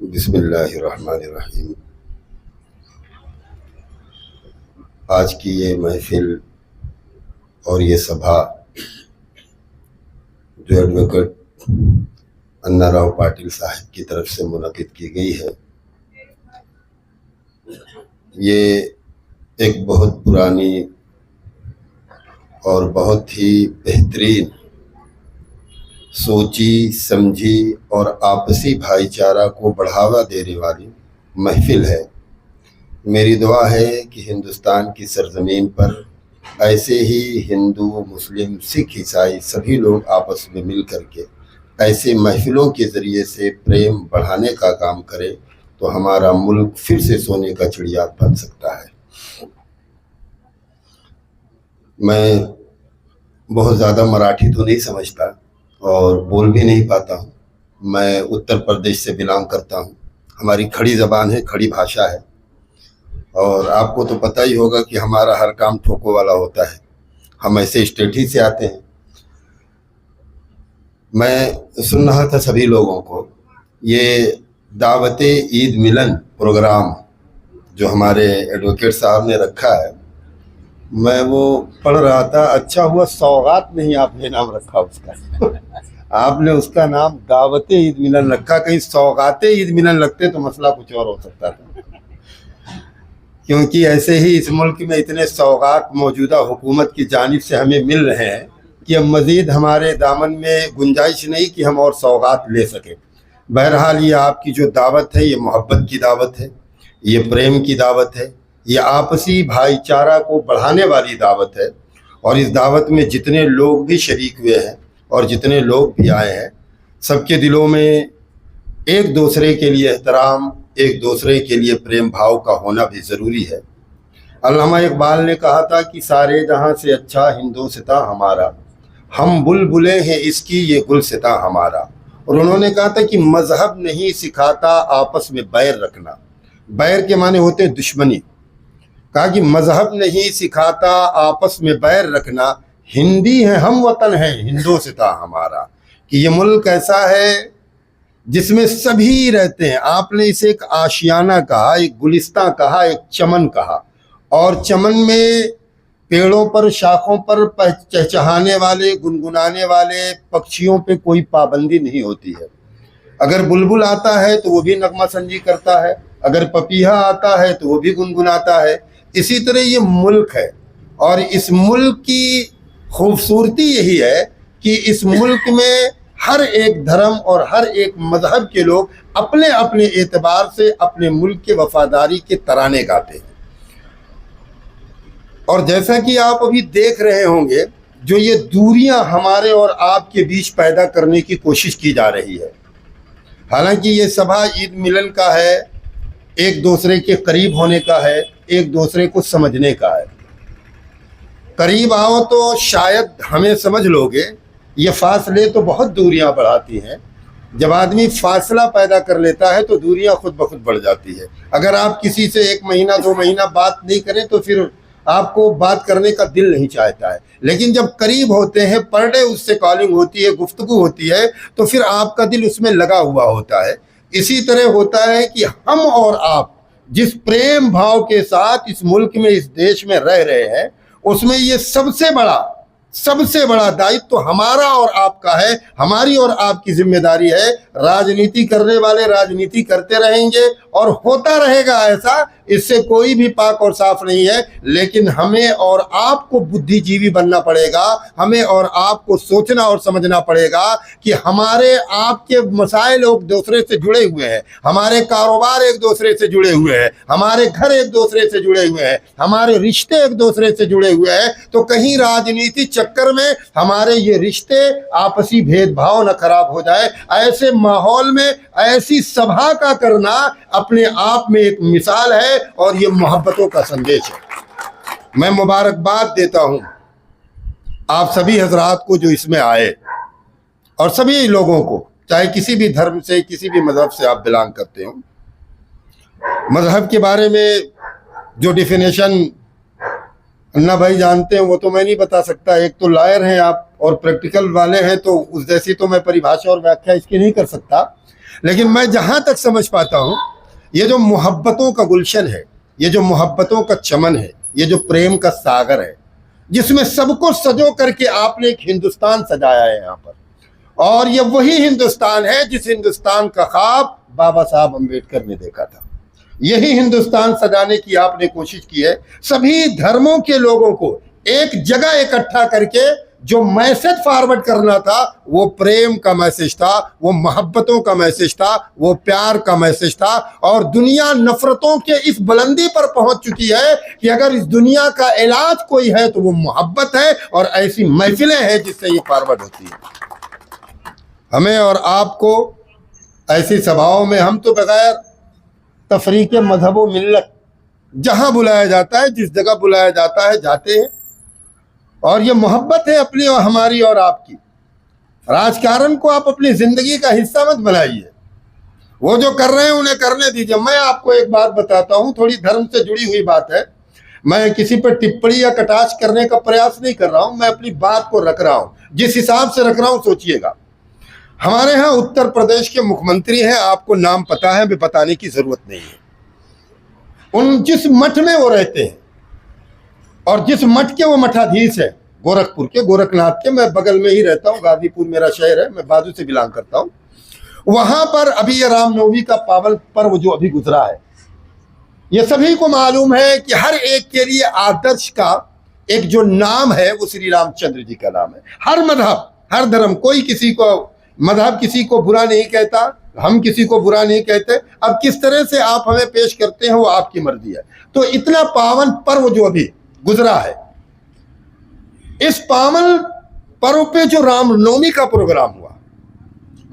D: बिस्मिल्लाहिर्रहमानिर्रहीम. आज की ये महफिल और ये सभा जो एडवोकेट अन्नाराव पाटिल साहब की तरफ से मुनक़िद की गई है, ये एक बहुत पुरानी और बहुत ही बेहतरीन सोची समझी और आपसी भाईचारा को बढ़ावा देने वाली महफिल है. मेरी दुआ है कि हिंदुस्तान की सरजमीन पर ऐसे ही हिंदू मुस्लिम सिख ईसाई सभी लोग आपस में मिल कर के ऐसे महफिलों के ज़रिए से प्रेम बढ़ाने का काम करें तो हमारा मुल्क फिर से सोने का चिड़िया बन सकता है. मैं बहुत ज़्यादा मराठी तो नहीं समझता और बोल भी नहीं पाता हूँ. मैं उत्तर प्रदेश से बिलोंग करता हूँ. हमारी खड़ी ज़बान है, खड़ी भाषा है और आपको तो पता ही होगा कि हमारा हर काम ठोको वाला होता है. हम ऐसे स्टेट ही से आते हैं. मैं सुन रहा था सभी लोगों को ये दावते ईद मिलन प्रोग्राम जो हमारे एडवोकेट साहब ने रखा है, मैं वो पढ़ रहा था. अच्छा हुआ सौगात नहीं आपने नाम रखा उसका आपने उसका नाम दावते ईद मिलन रखा. कहीं सौगाते ईद मिलन रखते तो मसला कुछ और हो सकता था, क्योंकि ऐसे ही इस मुल्क में इतने सौगात मौजूदा हुकूमत की जानिब से हमें मिल रहे हैं कि अब मज़ीद हमारे दामन में गुंजाइश नहीं कि हम और सौगात ले सकें. बहरहाल ये आपकी जो दावत है, ये मोहब्बत की दावत है, ये प्रेम की दावत है, ये आपसी भाईचारा को बढ़ाने वाली दावत है. और इस दावत में जितने लोग भी शरीक हुए हैं और जितने लोग भी आए हैं, सबके दिलों में एक दूसरे के लिए एहतराम, एक दूसरे के लिए प्रेम भाव का होना भी ज़रूरी है. अल्लामा इकबाल ने कहा था कि सारे जहाँ से अच्छा हिंदोस्तां हमारा, हम बुलबुलें हैं इसकी ये गुलसिता हमारा. और उन्होंने कहा था कि मज़हब नहीं सिखाता आपस में बैर रखना. बैर के माने होते हैं दुश्मनी. कहा कि मज़हब नहीं सिखाता आपस में बैर रखना, हिंदी है हम वतन है हिंदोस्तां हमारा. कि ये मुल्क ऐसा है जिसमें सभी रहते हैं। आपने इसे एक आशियाना कहा, एक गुलिस्तां कहा, एक चमन कहा। और चमन में पेड़ों पर, शाखों पर चहचहाने वाले, गुनगुनाने वाले पक्षियों पे कोई पाबंदी नहीं होती है। अगर बुलबुल आता है तो वो भी नगमा संजी करता है, अगर पपीहा आता है तो वो भी गुनगुनाता है। इसी तरह ये मुल्क है, और इस मुल्क की खूबसूरती यही है कि इस मुल्क में हर एक धर्म और हर एक मजहब के लोग अपने अपने एतबार से अपने मुल्क के वफादारी के तराने गाते हैं। और जैसा कि आप अभी देख रहे होंगे, जो ये दूरियां हमारे और आपके बीच पैदा करने की कोशिश की जा रही है, हालांकि ये सभा ईद मिलन का है, एक दूसरे के करीब होने का है, एक दूसरे को समझने का है। करीब आओ तो शायद हमें समझ लोगे, ये फासले तो बहुत दूरियां बढ़ाती हैं। जब आदमी फासला पैदा कर लेता है तो दूरियां खुद ब खुद बढ़ जाती है। अगर आप किसी से 1 महीना 2 महीना बात नहीं करें तो फिर आपको बात करने का दिल नहीं चाहता है, लेकिन जब करीब होते हैं, पर डे उससे कॉलिंग होती है, गुफ्तगू होती है, तो फिर आपका दिल उसमें लगा हुआ होता है। इसी तरह होता है कि हम और आप जिस प्रेम भाव के साथ इस मुल्क में, इस देश में रह रहे हैं, उसमें ये सबसे बड़ा दायित्व तो हमारा और आपका है। हमारी और आपकी जिम्मेदारी है। राजनीति करने वाले राजनीति करते रहेंगे और होता रहेगा ऐसा, इससे कोई भी पाक और साफ नहीं है। लेकिन हमें और आपको बुद्धिजीवी बनना पड़ेगा। हमें और आपको सोचना और समझना पड़ेगा कि हमारे आपके मसाइल एक दूसरे से जुड़े हुए हैं, हमारे कारोबार एक दूसरे से जुड़े हुए हैं, हमारे घर एक दूसरे से जुड़े हुए हैं, हमारे रिश्ते एक दूसरे से जुड़े हुए हैं। तो कहीं राजनीति चक्कर में हमारे ये रिश्ते, आपसी भेदभाव न खराब हो जाए। ऐसे माहौल में ऐसी सभा का करना अपने आप में एक मिसाल है और ये मोहब्बतों का संदेश है। मैं मुबारकबाद देता हूं आप सभी हजरात को जो इसमें आए, और सभी लोगों को, चाहे किसी भी धर्म से, किसी भी मजहब से आप बिलोंग करते हो। मजहब के बारे में जो डिफिनेशन अन्ना भाई जानते हैं वो तो मैं नहीं बता सकता। एक तो लॉयर हैं आप और प्रैक्टिकल वाले हैं, तो उस जैसी तो मैं परिभाषा और व्याख्या इसकी नहीं कर सकता। लेकिन मैं जहां तक समझ पाता हूं, ये जो मोहब्बतों का गुलशन है, ये जो मोहब्बतों का चमन है, ये जो प्रेम का सागर है, जिसमें सबको सजो करके आपने एक हिंदुस्तान सजाया है यहाँ पर। और ये वही हिंदुस्तान है जिस हिंदुस्तान का ख्वाब बाबा साहब अम्बेडकर ने देखा था। यही हिंदुस्तान सजाने की आपने कोशिश की है। सभी धर्मों के लोगों को एक जगह इकट्ठा करके जो मैसेज फॉरवर्ड करना था, वो प्रेम का मैसेज था, वो मोहब्बतों का मैसेज था, वो प्यार का मैसेज था। और दुनिया नफरतों के इस बुलंदी पर पहुंच चुकी है कि अगर इस दुनिया का इलाज कोई है तो वो मोहब्बत है, और ऐसी महफिलें हैं जिससे ये फॉरवर्ड होती है। हमें और आपको ऐसी सभाओं में, हम तो बगैर तफरीक मजहब व मिल्लत जहां बुलाया जाता है, जिस जगह बुलाया जाता है, जाते हैं। और ये मोहब्बत है अपनी और हमारी और आपकी। राजकारण को आप अपनी जिंदगी का हिस्सा मत बनाइए। वो जो कर रहे हैं उन्हें करने दीजिए। मैं आपको एक बात बताता हूं, थोड़ी धर्म से जुड़ी हुई बात है। मैं किसी पर टिप्पणी या कटाक्ष करने का प्रयास नहीं कर रहा हूं, मैं अपनी बात को रख रहा हूं। जिस हिसाब से रख रहा हूं सोचिएगा। हमारे यहाँ उत्तर प्रदेश के मुख्यमंत्री हैं, आपको नाम पता है, हमें बताने की जरूरत नहीं है। उन जिस मठ में वो रहते हैं और जिस मठ के वो मठाधीश है, गोरखपुर के, गोरखनाथ के, मैं बगल में ही रहता हूँ, गाजीपुर मेरा शहर है, मैं बाजू से बिलोंग करता हूँ। वहां पर अभी ये रामनवमी का पावन पर्व जो अभी गुजरा है, ये सभी को मालूम है कि हर एक के लिए आदर्श का एक जो नाम है वो श्री रामचंद्र जी का नाम है। हर मजहब, हर धर्म, कोई किसी को मजहब किसी को बुरा नहीं कहता, हम किसी को बुरा नहीं कहते। अब किस तरह से आप हमें पेश करते हैं वो आपकी मर्जी है। तो इतना पावन पर्व जो अभी गुजरा है, इस पावन पर्व पे जो रामनवमी का प्रोग्राम हुआ,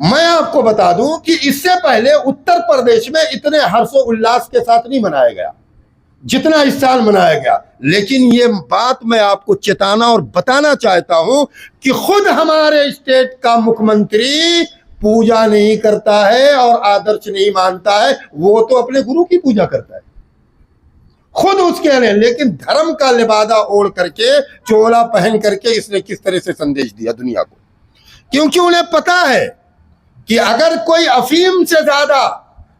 D: मैं आपको बता दूं कि इससे पहले उत्तर प्रदेश में इतने हर्षोल्लास के साथ नहीं मनाया गया जितना इस साल मनाया गया। लेकिन ये बात मैं आपको चेताना और बताना चाहता हूं कि खुद हमारे स्टेट का मुख्यमंत्री पूजा नहीं करता है और आदर्श नहीं मानता है, वो तो अपने गुरु की पूजा करता है, खुद उसके लिए। लेकिन धर्म का लिबादा ओढ़ करके, चोला पहन करके इसने किस तरह से संदेश दिया दुनिया को, क्योंकि उन्हें पता है कि अगर कोई अफीम से ज्यादा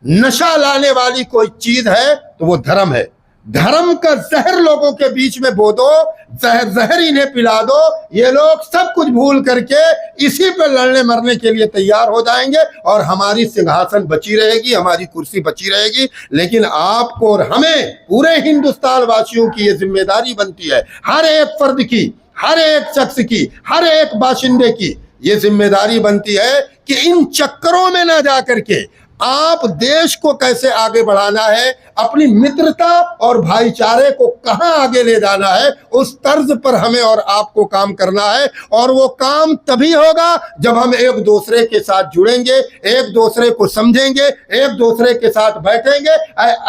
D: नशा लाने वाली कोई चीज है तो वो धर्म है। धर्म का जहर लोगों के बीच में बो दो, जहर इन्हें पिला दो, ये लोग सब कुछ भूल करके इसी पे लड़ने मरने के लिए तैयार हो जाएंगे और हमारी सिंहासन बची रहेगी, हमारी कुर्सी बची रहेगी। लेकिन आपको और हमें, पूरे हिंदुस्तान वासियों की ये जिम्मेदारी बनती है, हर एक फर्द की, हर एक शख्स की, हर एक बाशिंदे की ये जिम्मेदारी बनती है कि इन चक्करों में ना जा करके आप देश को कैसे आगे बढ़ाना है, अपनी मित्रता और भाईचारे को कहां आगे ले जाना है, उस तर्ज पर हमें और आपको काम करना है। और वो काम तभी होगा जब हम एक दूसरे के साथ जुड़ेंगे, एक दूसरे को समझेंगे, एक दूसरे के साथ बैठेंगे,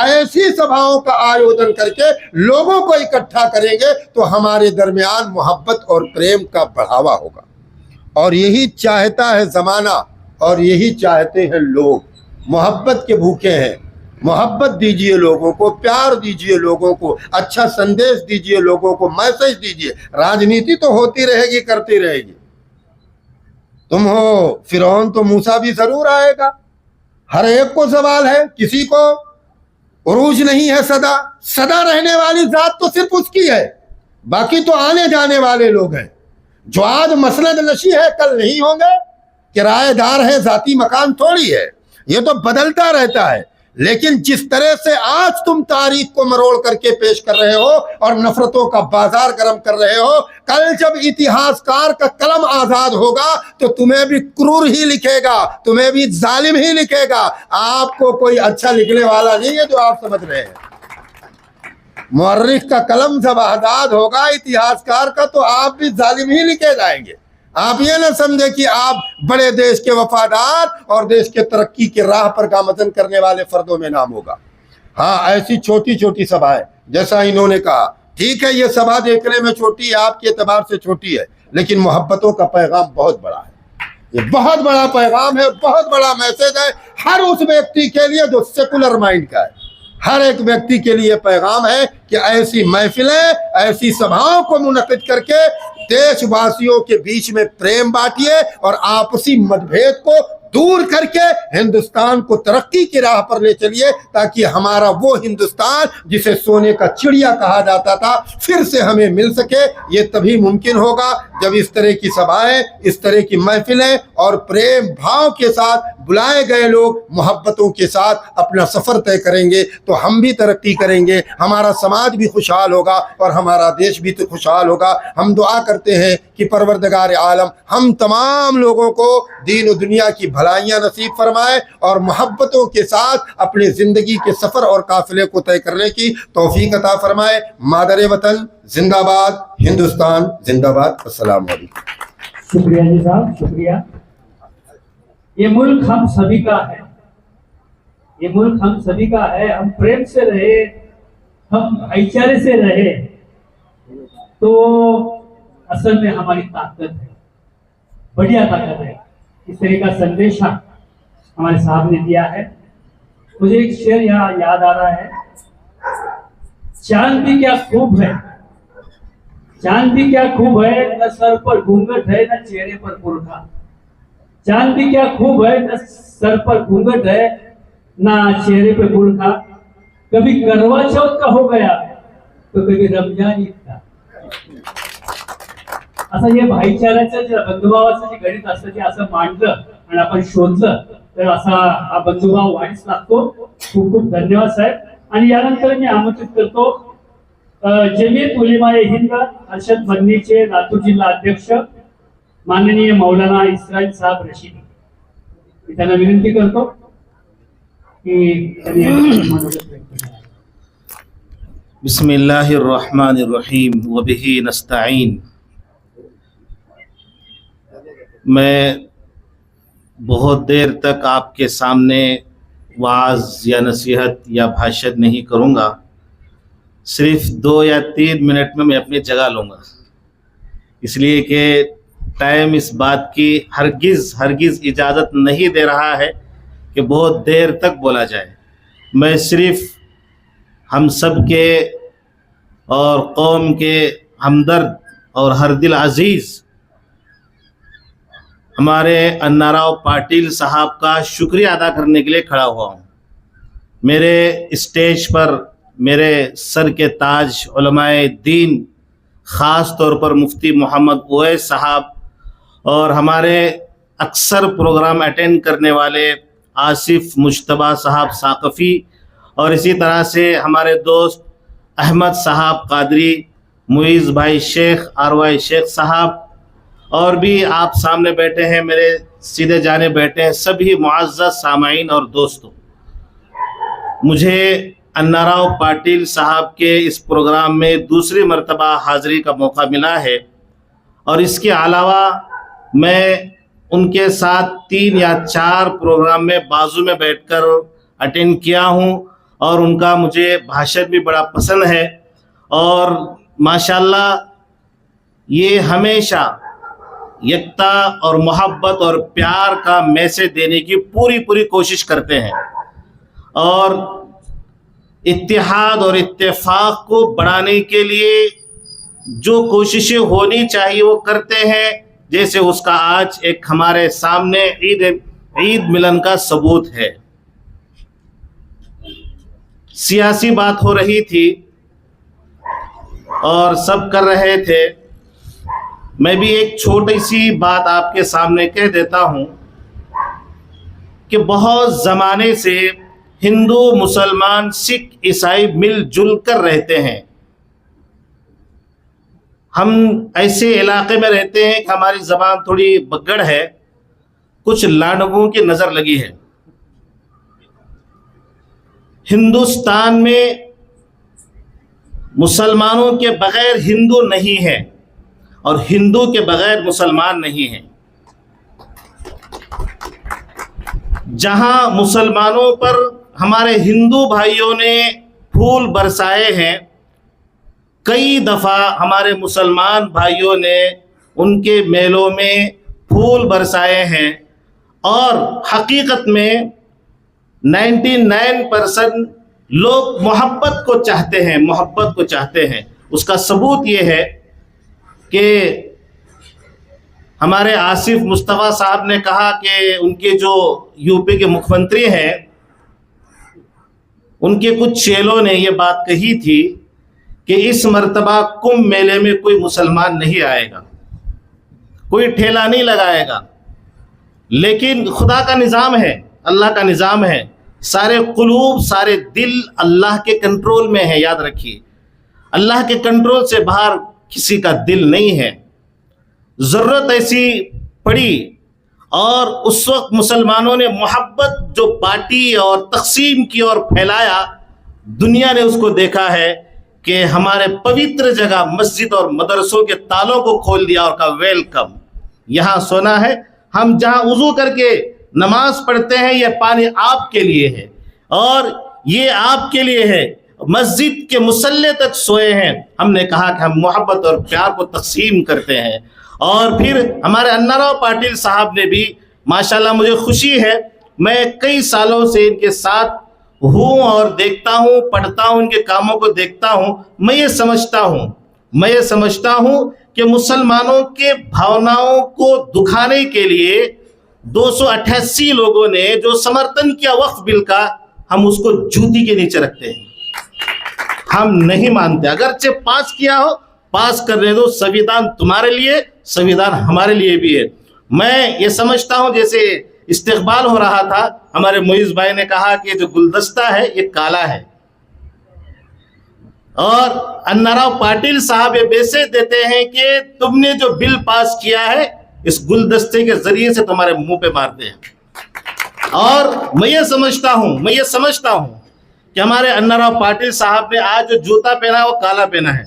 D: ऐसी सभाओं का आयोजन करके लोगों को इकट्ठा करेंगे तो हमारे दरमियान मोहब्बत और प्रेम का बढ़ावा होगा। और यही चाहता है जमाना और यही चाहते हैं लोग। मोहब्बत के भूखे हैं, मोहब्बत दीजिए लोगों को, प्यार दीजिए लोगों को, अच्छा संदेश दीजिए लोगों को, मैसेज दीजिए। राजनीति तो होती रहेगी, करती रहेगी। तुम हो फिरौन तो मूसा भी जरूर आएगा। हर एक को सवाल है, किसी को उरूज नहीं है। सदा सदा रहने वाली जात तो सिर्फ उसकी है, बाकी तो आने जाने वाले लोग हैं। जो आज मसनद नशी है कल नहीं होंगे, किराएदार है, जाती मकान थोड़ी है, ये तो बदलता रहता है। लेकिन जिस तरह से आज तुम तारीख को मरोड़ करके पेश कर रहे हो और नफरतों का बाजार गर्म कर रहे हो, कल जब इतिहासकार का कलम आजाद होगा तो तुम्हें भी क्रूर ही लिखेगा, तुम्हें भी जालिम ही लिखेगा। आपको कोई अच्छा लिखने वाला नहीं है, जो आप समझ रहे हैं। मुअर्रिख का कलम जब आजाद होगा इतिहासकार का, तो आप भी जालिम ही लिखे जाएंगे। आप ये ना समझे कि आप बड़े देश के वफादार और देश के तरक्की के राह पर गामजन करने वाले फर्दों में नाम होगा। हाँ, ऐसी छोटी छोटी सभाएं, जैसा इन्होंने कहा, ठीक है, ये सभा देखने में छोटी है, आपके एतबार से छोटी है, लेकिन मोहब्बतों का पैगाम बहुत बड़ा है। ये बहुत बड़ा पैगाम है, बहुत बड़ा मैसेज है हर उस व्यक्ति के लिए जो सेकुलर माइंड का है। हर एक व्यक्ति के लिए पैगाम है कि ऐसी महफिलें, ऐसी सभाओं को मुनक़िद करके देशवासियों के बीच में प्रेम बांटिए और आपसी मतभेद को दूर करके हिंदुस्तान को तरक्की की राह पर ले चलिए, ताकि हमारा वो हिंदुस्तान जिसे सोने का चिड़िया कहा जाता था फिर से हमें मिल सके। ये तभी मुमकिन होगा जब इस तरह की सभाएं, इस तरह की महफिलें और प्रेम भाव के साथ बुलाए गए लोग मोहब्बतों के साथ अपना सफर तय करेंगे, तो हम भी तरक्की करेंगे, हमारा समाज भी खुशहाल होगा और हमारा देश भी तो खुशहाल होगा। हम दुआ करते हैं कि परवरदिगार आलम हम तमाम लोगों को दीन और दुनिया की भलाइयाँ नसीब फरमाए और मोहब्बतों के साथ अपनी ज़िंदगी के सफ़र और काफ़िले को तय करने की तौफीक अता फरमाए। मादर वतन जिंदाबाद, हिंदुस्तान जिंदाबाद। अस्सलाम वालेकुम।
B: शुक्रिया जी साहब, शुक्रिया। ये मुल्क हम सभी का है, ये मुल्क हम सभी का है। हम प्रेम से रहे, हम भाईचारे से रहे, तो असल में हमारी ताकत है, बढ़िया ताकत है। इस तरह का संदेश हमारे साहब ने दिया है। मुझे एक शेर यहाँ याद आ रहा है, चांद भी क्या खूब है, चांद भी क्या खूब है, न सर पर घूंघट है न चेहरे पर बुर्का। चांद भी क्या खूब है, न सर पर घूंघट है ना चेहरे पे बुर्का। कभी करवा चौथ का हो गया तो कभी रमजान ईद का। असं हे भाईचाऱ्याचं जे बंधुभावाचं जे गणित असतं ते असं मांडलं आणि आपण शोधलं तर असा हा बंधुभाव वाढीस लागतो। खूप खूप धन्यवाद साहेब। आणि यानंतर मी आमंत्रित करतो जमियत उलेमाए हिंद अर्शद मदनीचे लातूर जिल्हा अध्यक्ष माननीय मौलाना इस्राईल साहब रशीदी। मी त्यांना विनंती करतो की
E: बिस्मिल्लाहिर्रहमानिर्रहीम व बिही नस्तईन। मैं बहुत देर तक आपके सामने वाज या नसीहत या भाषण नहीं करूँगा, सिर्फ 2 या 3 मिनट में मैं अपनी जगह लूँगा, इसलिए कि टाइम इस बात की हरगिज़ इजाज़त नहीं दे रहा है कि बहुत देर तक बोला जाए। मैं सिर्फ हम सब के और कौम के हमदर्द और हर दिल अजीज़ हमारे अन्नाराव पाटिल साहब का शुक्रिया अदा करने के लिए खड़ा हुआ हूँ। मेरे स्टेज पर मेरे सर के ताज उलमाए दीन, ख़ास तौर पर मुफ्ती मोहम्मद ओवैस साहब और हमारे अक्सर प्रोग्राम अटेंड करने वाले आसिफ मुश्तबा साहब साक़फ़ी और इसी तरह से हमारे दोस्त अहमद साहब कादरी, मुइज़ भाई शेख, आरवाई शेख साहब और भी आप सामने बैठे हैं, मेरे सीधे जाने बैठे हैं, सभी मुअज़्ज़ज़ सामाईन और दोस्तों, मुझे अन्नाराव पाटिल साहब के इस प्रोग्राम में दूसरी मर्तबा हाज़िरी का मौका मिला है और इसके अलावा मैं उनके साथ 3 या 4 प्रोग्राम में बाजू में बैठकर अटेंड किया हूं और उनका मुझे भाषण भी बड़ा पसंद है और माशाल्लाह ये हमेशा एकता और मोहब्बत और प्यार का मैसेज देने की पूरी कोशिश करते हैं और इत्तेहाद और इत्तेफाक को बढ़ाने के लिए जो कोशिशें होनी चाहिए वो करते हैं। जैसे उसका आज एक हमारे सामने ईद मिलन का सबूत है। सियासी बात हो रही थी और सब कर रहे थे, मैं भी एक छोटी सी बात आपके सामने कह देता हूं कि बहुत ज़माने से हिंदू, मुसलमान, सिख, ईसाई मिलजुल कर रहते हैं। हम ऐसे इलाके में रहते हैं कि हमारी ज़बान थोड़ी बगड़ है, कुछ लाडगों की नज़र लगी है। हिंदुस्तान में मुसलमानों के बगैर हिंदू नहीं है और हिंदू के बगैर मुसलमान नहीं है। जहां मुसलमानों पर हमारे हिंदू भाइयों ने फूल बरसाए हैं, कई दफ़ा हमारे मुसलमान भाइयों ने उनके मेलों में फूल बरसाए हैं और हकीकत में 99% लोग मोहब्बत को चाहते हैं, मोहब्बत को चाहते हैं। उसका सबूत ये है कि हमारे आसिफ मुस्तफ़ा साहब ने कहा कि उनके जो यूपी के मुख्यमंत्री हैं, उनके कुछ चेलों ने ये बात कही थी कि इस मर्तबा कुंभ मेले में कोई मुसलमान नहीं आएगा, कोई ठेला नहीं लगाएगा। लेकिन खुदा का निज़ाम है, अल्लाह का निज़ाम है, सारे कुलूब, सारे दिल अल्लाह के कंट्रोल में है। याद रखिए, अल्लाह के कंट्रोल से बाहर किसी का दिल नहीं है। ज़रूरत ऐसी पड़ी और उस वक्त मुसलमानों ने मोहब्बत जो बांटी और तकसीम की और फैलाया, दुनिया ने उसको देखा है कि हमारे पवित्र जगह मस्जिद और मदरसों के तालों को खोल दिया और कहा वेलकम, यहाँ सोना है। हम जहाँ वुज़ू करके नमाज पढ़ते हैं, यह पानी आपके लिए है और ये आपके लिए है। मस्जिद के मुसल्ले तक सोए हैं। हमने कहा कि हम मोहब्बत और प्यार को तकसीम करते हैं। और फिर हमारे अन्नाराव पाटिल साहब ने भी माशाल्लाह, मुझे खुशी है, मैं कई सालों से इनके साथ हूँ और देखता हूँ, पढ़ता हूँ, इनके कामों को देखता हूँ। मैं ये समझता हूँ कि मुसलमानों के भावनाओं को दुखाने के लिए 288 लोगों ने जो समर्थन किया वक्फ बिल का, हम उसको जूती के नीचे रखते हैं। हम नहीं मानते, अगरचे पास किया हो, पास करने दो। संविधान तुम्हारे लिए, संविधान हमारे लिए भी है। मैं ये समझता हूँ, जैसे इस्तेकबाल हो रहा था, हमारे मुइज़ भाई ने कहा कि जो गुलदस्ता है ये काला है और अन्नाराव पाटिल साहब ये मैसेज देते हैं कि तुमने जो बिल पास किया है, इस गुलदस्ते के जरिए से तुम्हारे मुंह पे मारते हैं। और मैं ये समझता हूँ कि हमारे अन्नाराव पाटिल साहब ने आज जो जूता पहना है वो काला पहना है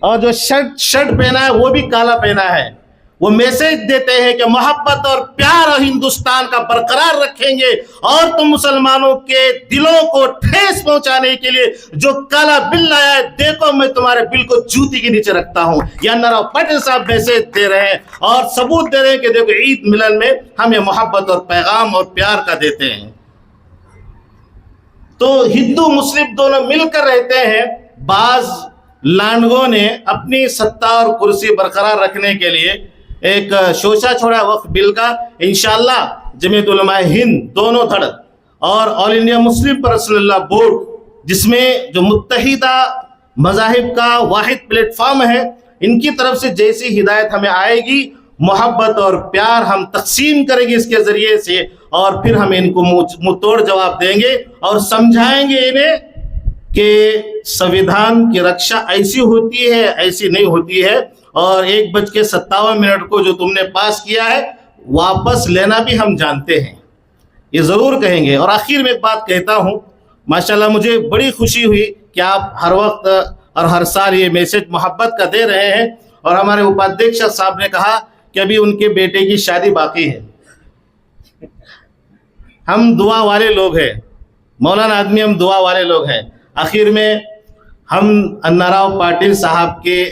E: और जो शर्ट पहना है वो भी काला पहना है। वो मैसेज देते हैं कि मोहब्बत और प्यार और हिंदुस्तान का बरकरार रखेंगे और तुम मुसलमानों के दिलों को ठेस पहुंचाने के लिए जो काला बिल लाया है, देखो मैं तुम्हारे बिल को जूती के नीचे रखता हूं। या अन्नाराव पाटिल साहब मैसेज दे रहे हैं और सबूत दे रहे हैं कि देखो ईद मिलन में हम ये मोहब्बत और पैगाम और प्यार का देते हैं। तो हिंदू मुस्लिम दोनों मिलकर रहते हैं। बाज लांडगों ने अपनी सत्ता और कुर्सी बरकरार रखने के लिए एक शोषा छोड़ा वक्फ बिल का इंशाअल्लाह जमीयत उलमा हिंद दोनों धड़ और all India Muslim personal law board, जिसमें जो मुत्तहिदा मज़ाहिब का वाहिद प्लेटफॉर्म है, इनकी तरफ से जैसी हिदायत हमें आएगी, मोहब्बत और प्यार हम तकसीम करेंगे इसके ज़रिए से, और फिर हम इनको मुँह तोड़ जवाब देंगे और समझाएंगे इन्हें कि संविधान की रक्षा ऐसी होती है, ऐसी नहीं होती है, और 1:57 को जो तुमने पास किया है वापस लेना भी हम जानते हैं, ये ज़रूर कहेंगे। और आखिर में एक बात कहता हूँ, माशाल्लाह मुझे बड़ी खुशी हुई कि आप हर वक्त और हर साल ये मैसेज मोहब्बत का दे रहे हैं। और हमारे उपाध्यक्ष साहब ने कहा कि अभी उनके बेटे की शादी बाकी है। हम दुआ वाले लोग हैं, मौलाना आदमी, हम दुआ वाले लोग हैं। आखिर में हम अन्नाराव पाटिल साहब के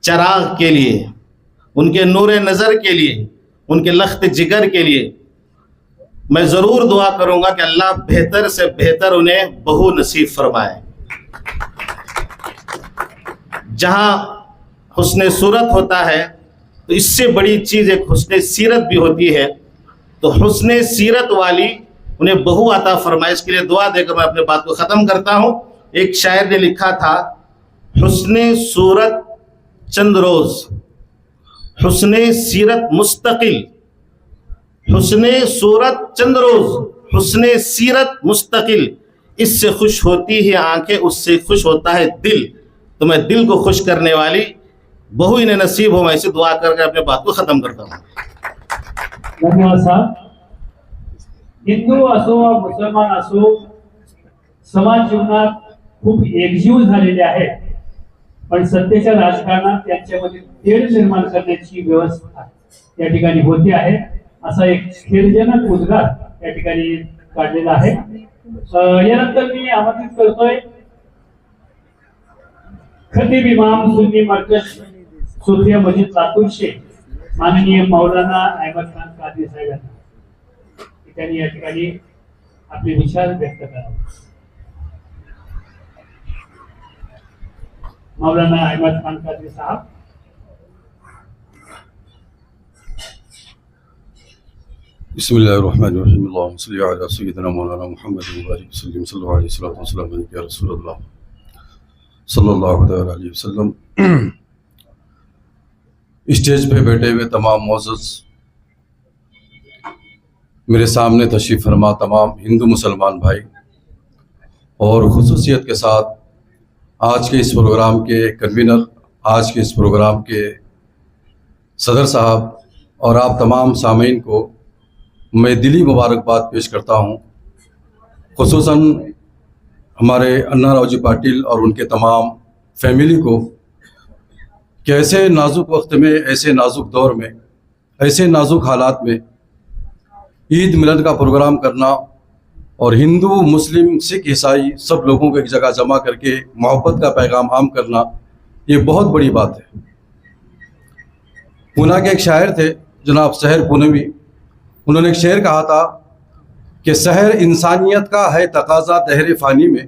E: चराग के लिए, उनके नूर नज़र के लिए, उनके लख्त जिगर के लिए मैं ज़रूर दुआ करूँगा कि अल्लाह बेहतर से बेहतर उन्हें बहू नसीब फरमाए। जहाँ हुस्न सूरत होता है तो इससे बड़ी चीज़ एक हुस्न सीरत भी होती है, तो हुस्न सीरत वाली उन्हें बहू अता फरमाए, इसके लिए दुआ देकर मैं अपने बात को ख़त्म करता हूँ। एक शायर ने लिखा था, हुस्न सूरत चंद रोज़, हुस्न सीरत मुस्तकिल, हुस्न सूरत चंद रोज़, हुस्न सीरत मुस्तकिल, इससे खुश होती है आंखें, उससे खुश होता है दिल। तो मैं दिल को खुश करने वाली बहू इन्हें नसीब हो, मैं इसे दुआ करके अपने बात को ख़त्म करता हूँ।
B: धन्यवाद साहेब। हिंदू असो वा मुसलमान असो, समाज जीवनात खूप एकजीव झालेले आहेत, पण सत्तेच्या राजकारणात त्यांच्यामध्ये तेढ निर्माण करण्याची व्यवस्था या ठिकाणी होती आहे, असा एक खेदजनक उद्गार या ठिकाणी काढलेला आहे। यानंतर मी आमंत्रित करतोय खतीब इमाम सुन्नी मरकज सुफिया मस्जिद लातूर शेख माननीय मौलाना अहमद खान कादरी साहेब यांना, त्यांनी या ठिकाणी आपले विचार व्यक्त करावे। मौलाना अहमद खान कादरी साहब।
F: बिस्मिल्लाहिर्रहमानिर्रहीम, अल्लाहुम्मा सल्लि अला सय्यिदिना मौलाना मुहम्मद व बारिक वसल्लम सल्लल्लाहु अलैहि वसल्लम या रसूलल्लाह सल्लल्लाहु अलैहि वसल्लम। स्टेज पे बैठे हुए तमाम मोअज़्ज़ज़, मेरे सामने तशरीफ़ फरमा तमाम हिंदू मुसलमान भाई, और ख़ुसूसियत के साथ आज के इस प्रोग्राम के कन्वीनर, आज के इस प्रोग्राम के सदर साहब और आप तमाम सामीन को मैं दिली मुबारकबाद पेश करता हूँ। ख़ुसूसन हमारे अन्नाराव जी पाटिल और उनके तमाम फैमिली को कि ऐसे नाजुक वक्त में, ऐसे नाजुक दौर में, ऐसे नाजुक हालात में ईद मिलन का प्रोग्राम करना और हिंदू मुस्लिम सिख ईसाई सब लोगों को एक जगह जमा करके मोहब्बत का पैगाम आम करना, ये बहुत बड़ी बात है। पूना के एक शायर थे जनाब सहर पूनवी, उन्होंने एक शेर कहा था कि सहर इंसानियत का है तकाजा दहर फ़ानी में।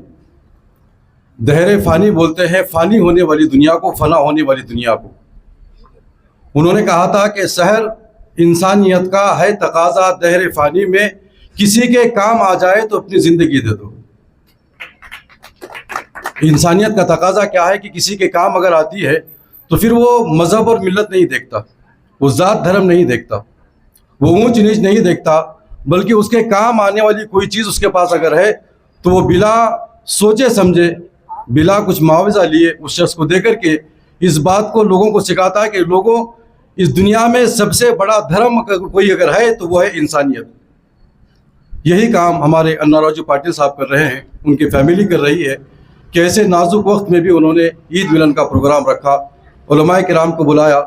F: दहर फ़ानी बोलते हैं फ़ानी होने वाली दुनिया को, फ़ना होने वाली दुनिया को। उन्होंने कहा था कि सहर इंसानियत का है तकाजा दहर फ़ानी में, किसी के काम आ जाए तो अपनी ज़िंदगी दे दो। इंसानियत का तकाजा क्या है कि किसी के काम अगर आती है तो फिर वो मज़हब और मिलत नहीं देखता, वो ज़ात धर्म नहीं देखता, वो ऊंच नीच नहीं देखता, बल्कि उसके काम आने वाली कोई चीज़ उसके पास अगर है तो वो बिला सोचे समझे, बिला कुछ मुआवजा लिए उस शख्स को दे करके इस बात को लोगों को सिखाता है कि लोगों, इस दुनिया में सबसे बड़ा धर्म कोई अगर है तो वो है इंसानियत। यही काम हमारे अन्नाराव जी पाटिल साहब कर रहे हैं, उनकी फैमिली कर रही है कि ऐसे नाजुक वक्त में भी उन्होंने ईद मिलन का प्रोग्राम रखा, उलमाए किराम को बुलाया,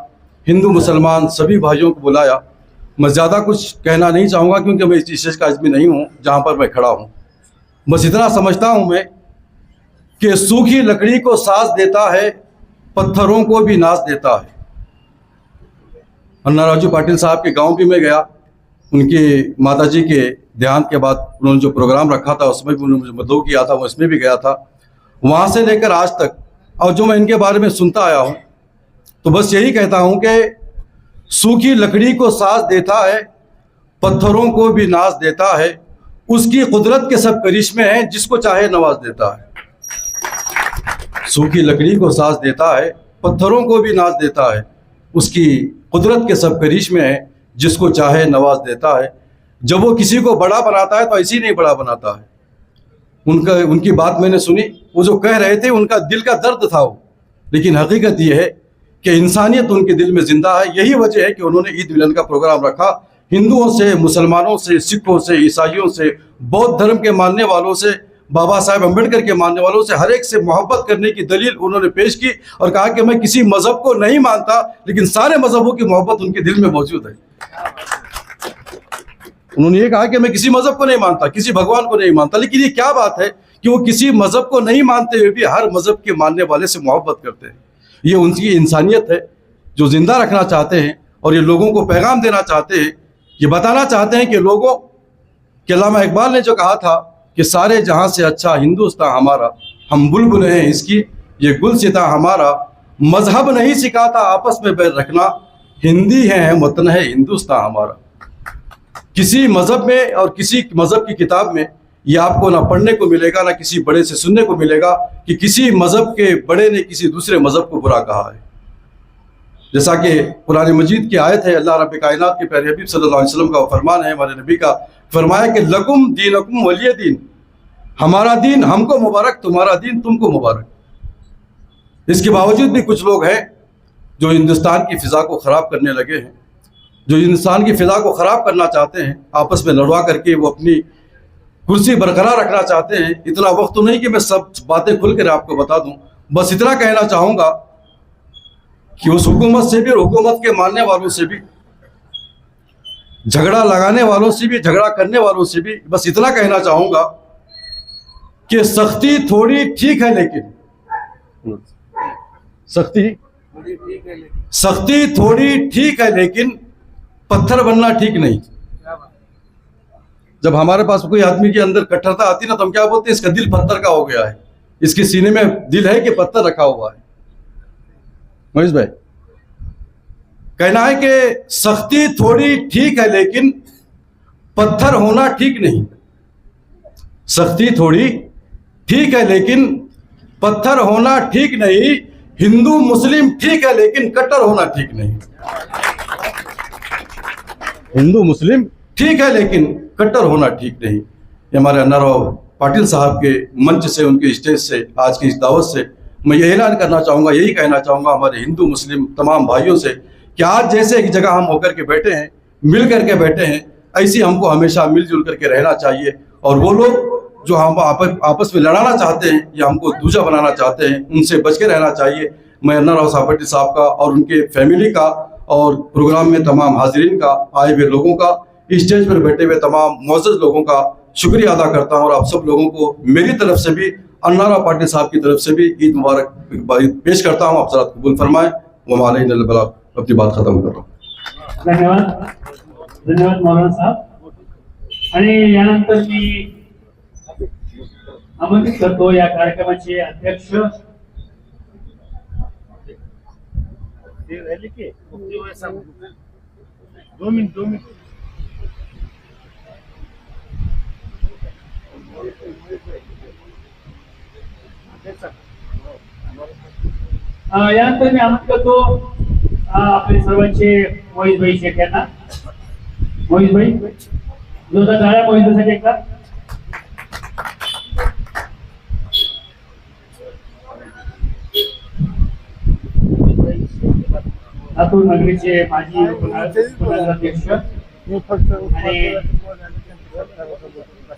F: हिंदू मुसलमान सभी भाइयों को बुलाया। मैं ज़्यादा कुछ कहना नहीं चाहूँगा क्योंकि मैं इस चीज़ का आदमी नहीं हूँ जहाँ पर मैं खड़ा हूँ। बस इतना समझता हूँ मैं कि सूखी लकड़ी को साज देता है, पत्थरों को भी नाज देता है। अन्नाराव जी पाटिल साहब के गांव भी मैं गया, उनकी माताजी के देहांत के बाद उन्होंने जो प्रोग्राम रखा था उसमें भी उन्होंने मुझे मदऊ किया था, मैं उसमें भी गया था। वहाँ से लेकर आज तक और जो मैं इनके बारे में सुनता आया हूँ, तो बस यही कहता हूँ कि सूखी लकड़ी को साज देता है, पत्थरों को भी नाज देता है, उसकी कुदरत के सब करिश्मे हैं, जिसको चाहे नवाज देता है। सूखी लकड़ी को साज देता है, पत्थरों को भी नाज देता है, उसकी कुदरत के सब करिश्मे हैं, जिसको चाहे नवाज देता है। जब वो किसी को बड़ा बनाता है तो ऐसे ही नहीं बड़ा बनाता है। उनकी बात मैंने सुनी, वो जो कह रहे थे उनका दिल का दर्द था वो, लेकिन हकीकत ये है कि इंसानियत उनके दिल में जिंदा है। यही वजह है कि उन्होंने ईद मिलन का प्रोग्राम रखा। हिंदुओं से, मुसलमानों से, सिखों से, ईसाइयों से, बौद्ध धर्म के मानने वालों से, बाबा साहेब अम्बेडकर के मानने वालों से, हर एक से मोहब्बत करने की दलील उन्होंने पेश की और कहा कि मैं किसी मजहब को नहीं मानता, लेकिन सारे मजहबों की मोहब्बत उनके दिल में मौजूद है। उन्होंने ये कहा कि मैं किसी मजहब को नहीं मानता, किसी भगवान को नहीं मानता, लेकिन ये क्या बात है कि वो किसी मजहब को नहीं मानते हुए भी हर मजहब के मानने वाले से मोहब्बत करते हैं। ये उनकी इंसानियत है जो जिंदा रखना चाहते हैं, और ये लोगों को पैगाम देना चाहते हैं, ये बताना चाहते हैं कि लोगों कि अल्लामा इकबाल ने जो कहा था कि सारे जहां से अच्छा हिंदुस्तान हमारा, हम बुलबुल हैं इसकी, ये गुलसिता हमारा, मजहब नहीं सिखाता आपस में बैर रखना, हिंदी है वतन है हिंदुस्तान हमारा। किसी मजहब में और किसी मजहब की किताब में ये आपको ना पढ़ने को मिलेगा, ना किसी बड़े से सुनने को मिलेगा कि किसी मजहब के बड़े ने किसी दूसरे मजहब को बुरा कहा है। जैसा कि कुरान मजीद की आयत है, अल्लाह रब्बे कायनात के प्यारे हबीब सल्लल्लाहु अलैहि वसल्लम का फरमान है, हमारे नबी का फरमाया कि लकुम दीनकुम वलिय दीन, हमारा दीन हमको मुबारक, तुम्हारा दीन तुमको मुबारक। इसके बावजूद भी कुछ लोग हैं जो हिंदुस्तान की फ़िज़ा को ख़राब करने लगे हैं, जो हिंदुस्तान की फ़िज़ा को ख़राब करना चाहते हैं, आपस में लड़वा करके वो अपनी कुर्सी बरकरार रखना चाहते हैं। इतना वक्त तो नहीं कि मैं सब बातें खुल कर आपको बता दूं, बस इतना कहना चाहूँगा कि उस हुकूमत से भी और हुकूमत के मानने वालों से भी, झगड़ा लगाने वालों से भी, झगड़ा करने वालों से भी बस इतना कहना चाहूँगा कि सख्ती थोड़ी ठीक है, लेकिन सख्ती थोड़ी ठीक है, लेकिन पत्थर बनना ठीक नहीं। जब हमारे पास कोई आदमी के अंदर कट्टरता आती ना, तो हम क्या बोलते हैं, इसका दिल पत्थर का हो गया है, इसके सीने में दिल है कि पत्थर रखा हुआ है। महेश भाई, कहना है कि सख्ती थोड़ी ठीक है, लेकिन पत्थर होना ठीक नहीं। सख्ती थोड़ी ठीक है, लेकिन पत्थर होना ठीक नहीं। हिंदू मुस्लिम ठीक है, लेकिन कट्टर होना ठीक नहीं। हिंदू मुस्लिम ठीक है, लेकिन कट्टर होना ठीक नहीं। ये हमारे अन्नाराव पाटिल साहब के मंच से, उनके स्टेज से, आज की इस दावत से मैं ये ऐलान करना चाहूँगा, यही कहना चाहूँगा हमारे हिंदू मुस्लिम तमाम भाइयों से कि आज जैसे एक जगह हम होकर के बैठे हैं, मिल करके बैठे हैं, ऐसी हमको हमेशा मिलजुल करके रहना चाहिए। और वो लोग जो हम आपस में लड़ाना चाहते हैं या हमको दूजा बनाना चाहते हैं, उनसे बच के रहना चाहिए। मैं अन्नाराव साहब पाटिल साहब का और उनके फैमिली का और प्रोग्राम में तमाम हाजिरीन का, आए हुए लोगों का, स्टेज पर बैठे हुए तमाम मुअज़्ज़ज़ लोगों का शुक्रिया अदा करता हूँ। और आप सब लोगों को मेरी तरफ से भी, अन्नाराव पाटिल साहब की तरफ से भी ईद मुबारक पेश करता हूँ। आप ज़रा कबूल फरमाएं। वमालैना, अपनी बात खत्म करता हूँ।
B: धन्यवाद, धन्यवाद मौलाना साहब। आणि यानंतर मी आमंत्रित करतो या कार्यक्रमाचे अध्यक्ष यानंतर मी आमंत्रित करतो आपले सर्वांचे मोहित भाई शेख यांना। मोहित भाई, जोरदार टाळ्या मोहित भाईसाठी एकदा। लातूर नगरीचे माजी अध्यक्ष आणि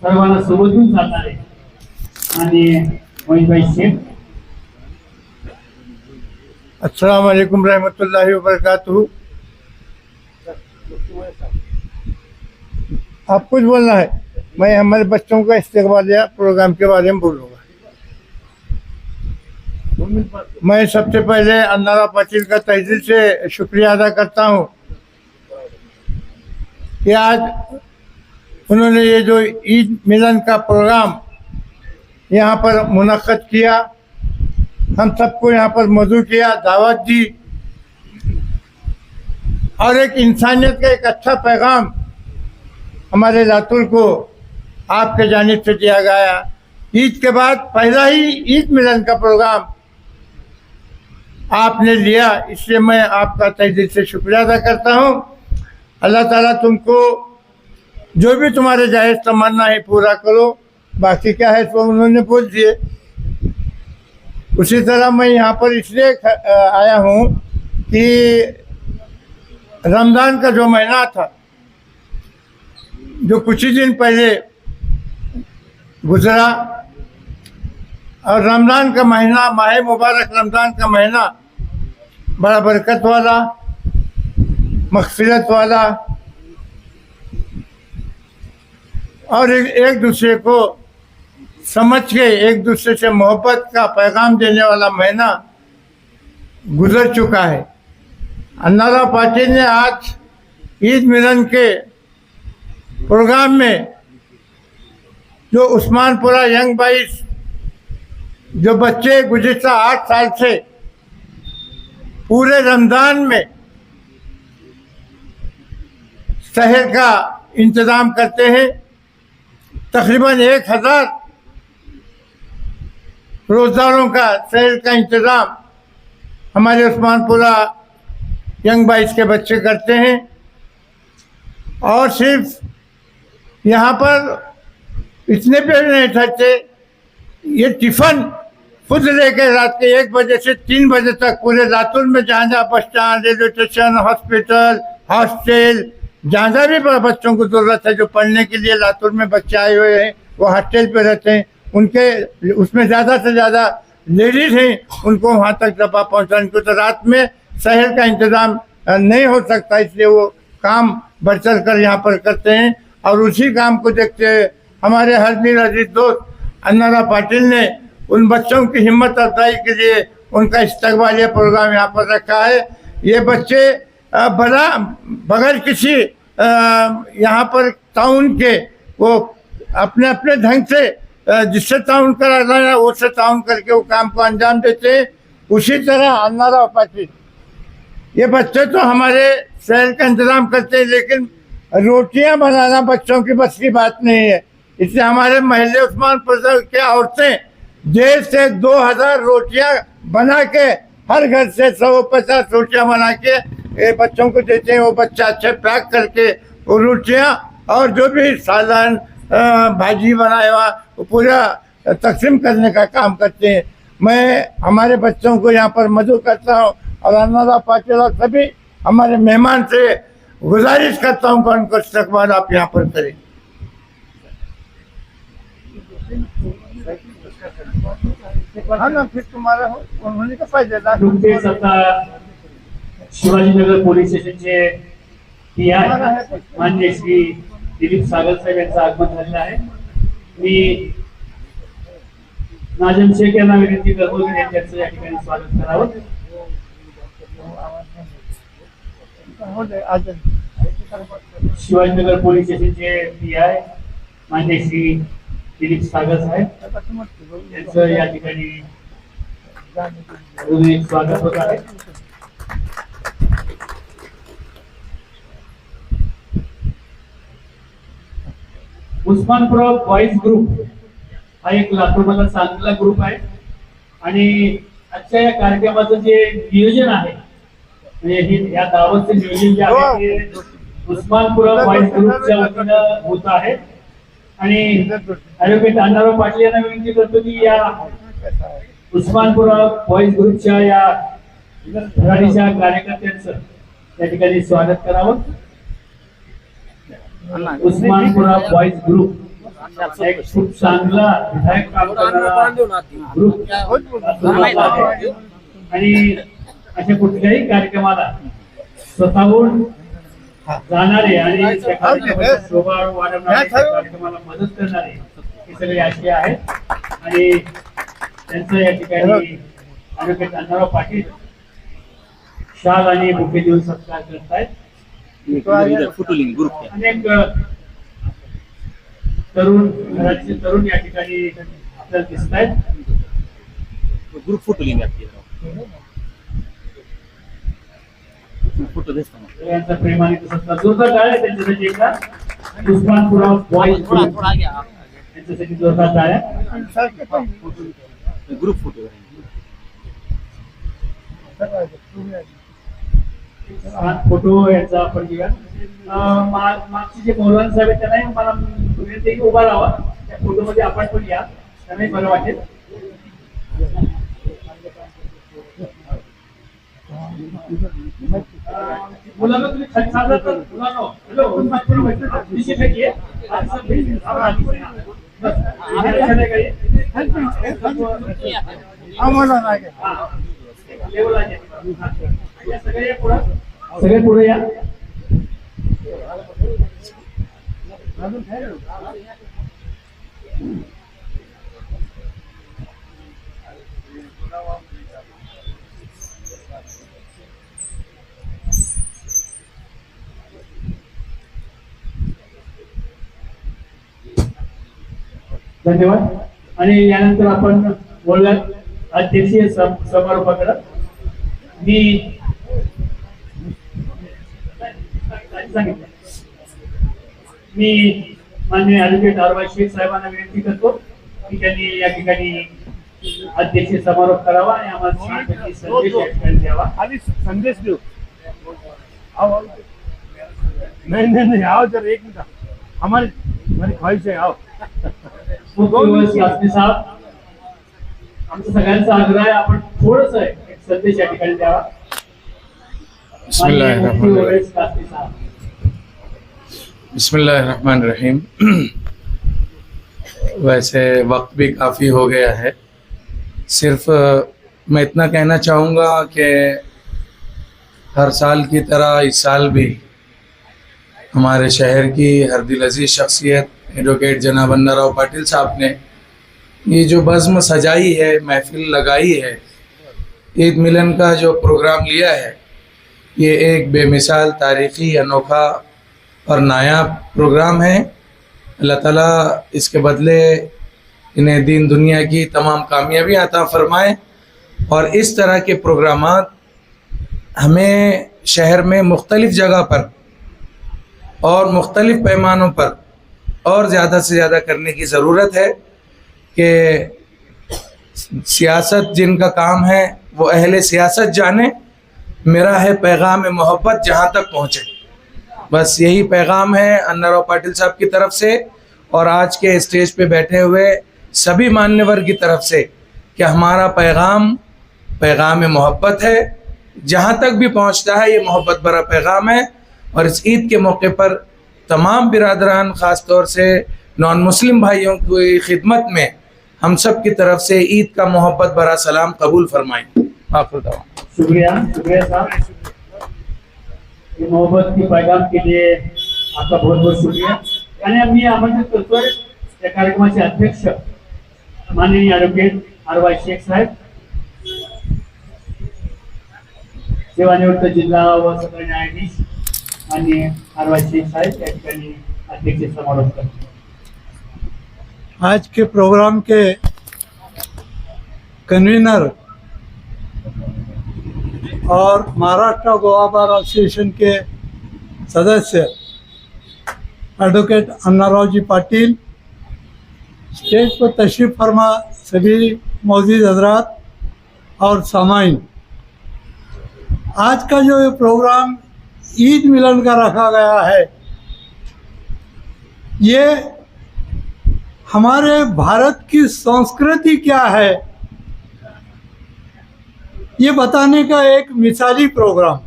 B: सर्वांना सोबतून चालणारे आणि मोहित भाई शेख।
G: अस्सलाम वालेकुम रहमतुल्लाहि व बरकातहू। आप कुछ बोलना है? मैं हमारे बच्चों का इस्तेकबालिया प्रोग्राम के बारे में बोलूँगा। मैं सबसे पहले अन्नाराव पाटिल का तहे दिल से शुक्रिया अदा करता हूँ कि आज उन्होंने ये जो ईद मिलन का प्रोग्राम यहाँ पर मुनक्कद किया, हम सबको यहाँ पर मधु किया, दावत दी और एक इंसानियत का एक अच्छा पैगाम हमारे लातूर को आपके जानिब से दिया गया। ईद के बाद पहला ही ईद मिलन का प्रोग्राम आपने लिया, इसलिए मैं आपका तहे दिल से शुक्रिया अदा करता हूँ। अल्लाह ताला तुमको जो भी तुम्हारे जायज़ तमन्ना है पूरा करो, बाकी क्या है तो उन्होंने बोल दिए। उसी तरह मैं यहाँ पर इसलिए आया हूँ कि रमज़ान का जो महीना था, जो कुछ ही दिन पहले गुजरा, और रमज़ान का महीना, माह मुबारक रमज़ान का महीना बड़ा बरकत वाला, मग़फ़िरत वाला और एक दूसरे को समझ के एक दूसरे से मोहब्बत का पैगाम देने वाला महीना गुजर चुका है। अन्नाराव पाटिल ने आज ईद मिलन के प्रोग्राम में जो उस्मानपुरा यंग बॉयज, जो बच्चे गुज़िश्ता 8 साल से पूरे रमज़ान में शहर का इंतज़ाम करते हैं, तकरीबन 1000 रोज़दारों का शहर का इंतज़ाम हमारे उस्मानपुरा यंग बॉयज़ के बच्चे करते हैं। और सिर्फ यहाँ पर इतने पे नहीं ठहरते, ये टिफ़न खुद लेके रात के 1 बजे से 3 बजे तक पूरे लातूर में जहाँ जहाँ bus stand, railway station, hospital, hostel, जहाँ जहाँ भी बच्चों को ज़रूरत है, जो पढ़ने के लिए लातूर में बच्चे आए हुए हैं वो हॉस्टल पे रहते हैं, उनके उसमें ज़्यादा से ज़्यादा लेडीज़ हैं, उनको वहाँ तक दवा पहुँचाने को, तो रात में शहर का इंतज़ाम नहीं हो सकता, इसलिए वो काम बढ़ चढ़ कर यहाँ पर करते हैं। और उसी काम को देखते हुए हमारे हर दिल अजीज दोस्त अन्नाराव पाटिल ने उन बच्चों की हिम्मत अफजाई के लिए उनका इस्तकबालिया प्रोग्राम यहाँ पर रखा है। ये बच्चे बड़ा बगैर किसी यहाँ पर ताउन के वो अपने अपने ढंग से जिससे ताउन कराना है उससे ताउन करके वो काम को अंजाम देते हैं। उसी तरह अन्नाराव पाटिल, ये बच्चे तो हमारे शहर का इंतज़ाम करते हैं, लेकिन रोटियां बनाना बच्चों की बस की बात नहीं है, इसलिए हमारे महल्ले उस्मानपुर के औरतें देर से 2000 रोटियां बना के हर घर से 150 रोटियां बना के ये बच्चों को देते हैं। वो बच्चा अच्छे पैक करके वो रोटियां और जो भी सालन भाजी बनाया हुआ वो पूरा तकसीम करने का काम करते हैं। मैं हमारे बच्चों को यहाँ पर मदद करता हूँ और अन्नाराव पाटिल और सभी हमारे मेहमान से गुजारिश करता हूँ कि उनको इस्तकबाल आप यहाँ पर करें। हाँ ना, फिर तुम्हारा हो उन्होंने का फायदा
B: नुकतेच आता शिवाजीनगर पोलीस स्टेशनचे PI माननीय श्री दिलीप सागर साहेब यांचं आगमन झालेलं आहे। मी नाजम शेख यांना विनंती करतो की त्यांचं या ठिकाणी स्वागत करावं। शिवाजीनगर पोलीस स्टेशनचे PI माननीय श्री दिलीप सागर साहेब यांचं या ठिकाणी हृदयपूर्वक स्वागत होत आहे। उस्मानपुरा बॉयज ग्रुप हा एक लातूरमधला चांगला ग्रुप आहे आणि आजच्या या कार्यक्रमाचं जे नियोजन आहे, म्हणजे या दावतचं नियोजन जे आहे ते उस्मानपुरा बॉयज ग्रुपच्या वतीनं होत आहे। आणि ॲडव्होकेट अन्नाराव पाटील यांना विनंती करतो की या उस्मानपुरा बॉयज ग्रुपच्या या धडाडीच्या कार्यकर्त्यांचं या ठिकाणी स्वागत करावं। उस्मानपुरा बॉयज ग्रुप एक खूप चांगला विधायक काम करणारा ग्रुप आणि अशा कुठल्याही कार्यक्रमाला स्वतःहून जाणारे आणि शोभा वाढवणारे कार्यक्रमाला मदत करणारे हे सगळे असे आहेत आणि त्यांचं या ठिकाणी ॲडव्होकेट अन्नाराव पाटील शाल आणि बुके देऊन सत्कार करतायत। अनेक तरुण घराचे तरुण या ठिकाणी आपल्याला दिसत आहेत।
E: ग्रुप फोटो लेंगे आपकी फोटो देता हूँ
B: यांचा प्रेमाने तसंच जोरदार टाळ्या त्यांच्यासाठी एकदा उस्मानपुरा बॉईज यांच्यासाठी जोरदार टाळ्या
E: ग्रुप फोटो
B: फोटो यांचा आपण घेऊया मागचे जे मौलाना साहेब आहेत त्यांनाही मला विनंती आहे की उभा राहावा त्या फोटोमध्ये आपण पण या त्यांनाही बरं वाटेल मुलांना तुम्ही खाली सांगा तर मुलांनो हॅलो उस्मानपुरा व्हायचं दिशे फेकिये आज सब भेज बस
G: आम्हाला नाही
B: लेवल आहे या सगळे पुढे या धन्यवाद आणि यानंतर आपण बोलूया अध्यक्षीय समारोपाकडे मी सांगितलं मी माननीय ॲडव्होकेट आरवाई शेख साहेबांना विनंती करतो की त्यांनी या ठिकाणी अध्यक्षीय समारोप करावा आणि आम्हाला छानपैकी संदेश या ठिकाणी द्यावा
A: आधी संदेश देऊ नहीं आओ जरा एक मिनट हमारी ख्वाहिश है आओ
B: खूप दिवस यास्मी साहेब आमचा सगळ्यांचा आग्रह आहे आपण थोडस एक संदेश या ठिकाणी द्यावा
H: बिस्मिल्लाहिर्रहमानिर्रहीम। वैसे वक्त भी काफ़ी हो गया है, सिर्फ मैं इतना कहना चाहूँगा कि हर साल की तरह इस साल भी हमारे शहर की हरदिल अजीज शख्सियत एडवोकेट जनाब अन्नाराव पाटिल साहब ने ये जो बज़्म सजाई है, महफिल लगाई है, ईद मिलन का जो प्रोग्राम लिया है, ये एक बेमिसाल तारीख़ी अनोखा और नायाब प्रोग्राम है। अल्लाह ताला इसके बदले इन्हें दीन दुनिया की तमाम कामयाबी अता फरमाए और इस तरह के प्रोग्रामात हमें शहर में मुख्तलिफ़ जगह पर और मुख्तलिफ़ पैमानों पर और ज़्यादा से ज़्यादा करने की ज़रूरत है कि सियासत जिनका काम है वो अहले सियासत जाने, मेरा है पैगाम मोहब्बत जहाँ तक पहुँचे। बस यही पैगाम है अन्नाराव पाटिल साहब की तरफ से और आज के स्टेज पे बैठे हुए सभी मान्यवर की तरफ से कि हमारा पैगाम मोहब्बत है, जहाँ तक भी पहुँचता है ये मोहब्बत भरा पैगाम है। और इस ईद के मौके पर तमाम बिरादरान ख़ास तौर से नॉन मुस्लिम भाइयों की खिदमत में हम सब की तरफ से ईद का मोहब्बत भरा सलाम कबूल फरमाएं।
B: शुक्रिया साहब, मोहब्बत की पैगाम के लिए आपका बहुत बहुत शुक्रिया। आणि आम्ही आमंत्रित करतोय या कार्यक्रमाचे अध्यक्ष माननीय ॲडव्होकेट आरवाई शेख साहेब, सेवानिवृत्त जिल्हा व सत्र न्यायाधीश माननीय आरवाई शेख साहेब या ठिकाणी अध्यक्ष समारोप करतात।
I: आज के प्रोग्राम के कन्वीनर और महाराष्ट्र गोवा बार एसोसिएशन के सदस्य एडवोकेट अन्नाराव जी पाटिल, स्टेज पर तशरीफ़ फरमा सभी मौजूद हजरात और सामाइन, आज का जो ये प्रोग्राम ईद मिलन का रखा गया है, ये हमारे भारत की संस्कृति क्या है ये बताने का एक मिसाली प्रोग्राम।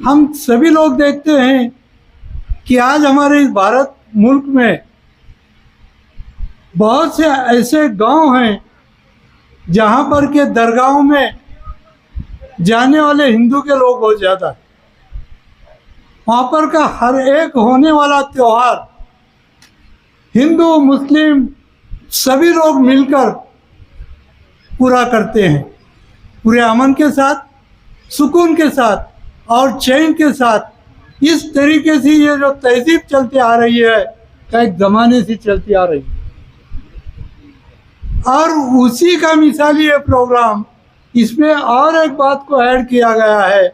I: हम सभी लोग देखते हैं कि आज हमारे इस भारत मुल्क में बहुत से ऐसे गांव हैं जहां पर के दरगाहों में जाने वाले हिंदू के लोग बहुत ज़्यादा हैं। वहाँ पर का हर एक होने वाला त्यौहार हिंदू मुस्लिम सभी लोग मिलकर पूरा करते हैं, पूरे अमन के साथ, सुकून के साथ और चैन के साथ। इस तरीके से ये जो तहजीब चलती आ रही है, कई ज़माने से चलती आ रही है। और उसी का मिसाली ये प्रोग्राम, इसमें और एक बात को ऐड किया गया है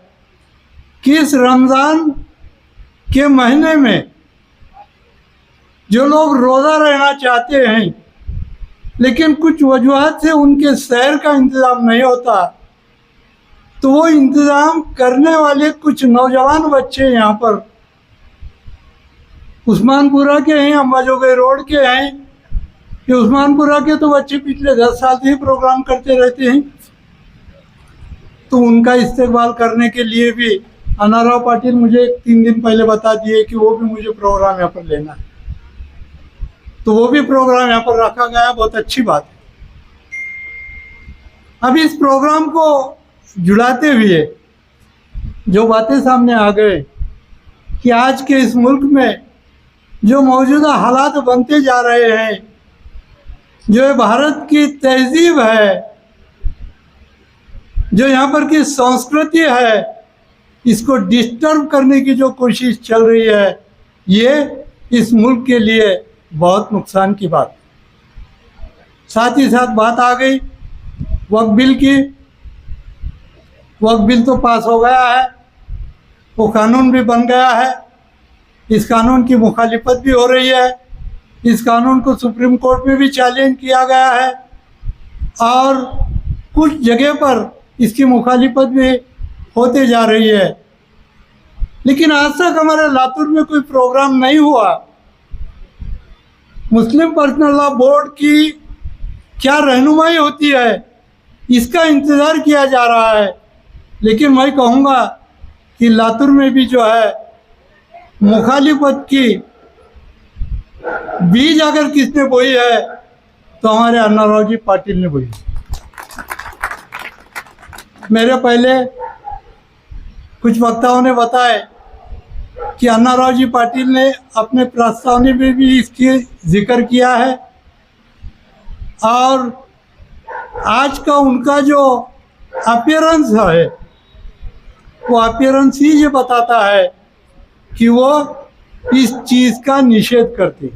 I: कि इस रमज़ान के महीने में जो लोग रोज़ा रहना चाहते हैं लेकिन कुछ वजूहत से उनके शहर का इंतज़ाम नहीं होता, तो वो इंतज़ाम करने वाले कुछ नौजवान बच्चे यहाँ पर उस्मानपुरा के हैं, अम्बाजोगई रोड के हैं। ये उस्मानपुरा के तो बच्चे पिछले 10 साल से ही प्रोग्राम करते रहते हैं, तो उनका इस्तेमाल करने के लिए भी अन्नाराव पाटिल मुझे 3 दिन पहले बता दिए कि वो भी मुझे प्रोग्राम यहाँ पर लेना है, तो वो भी प्रोग्राम यहाँ पर रखा गया। बहुत अच्छी बात है। अब इस प्रोग्राम को जुड़ाते हुए जो बातें सामने आ गए कि आज के इस मुल्क में जो मौजूदा हालात बनते जा रहे हैं, जो ये भारत की तहजीब है, जो यहाँ पर की संस्कृति है, इसको डिस्टर्ब करने की जो कोशिश चल रही है, ये इस मुल्क के लिए बहुत नुकसान की बात। साथ ही साथ बात आ गई वक्फ बिल की। वक्फ बिल तो पास हो गया है, वो कानून भी बन गया है। इस कानून की मुखालिफत भी हो रही है। इस कानून को सुप्रीम कोर्ट में भी चैलेंज किया गया है और कुछ जगह पर इसकी मुखालिफत भी होते जा रही है। लेकिन आज तक हमारे लातूर में कोई प्रोग्राम नहीं हुआ। मुस्लिम पर्सनल लॉ बोर्ड की क्या रहनुमाई होती है, इसका इंतज़ार किया जा रहा है। लेकिन मैं कहूँगा कि लातूर में भी जो है मुखालिफत की बीज अगर किसने बोई है तो हमारे अन्नाराव जी पाटिल ने बोई। मेरे पहले कुछ वक्ताओं ने बताया कि अन्नाराव जी पाटिल ने अपने प्रस्तावनी में भी इसकी जिक्र किया है और आज का उनका जो अपीयरेंस है वो अपीयरेंस ही ये बताता है कि वो इस चीज़ का निषेध करते।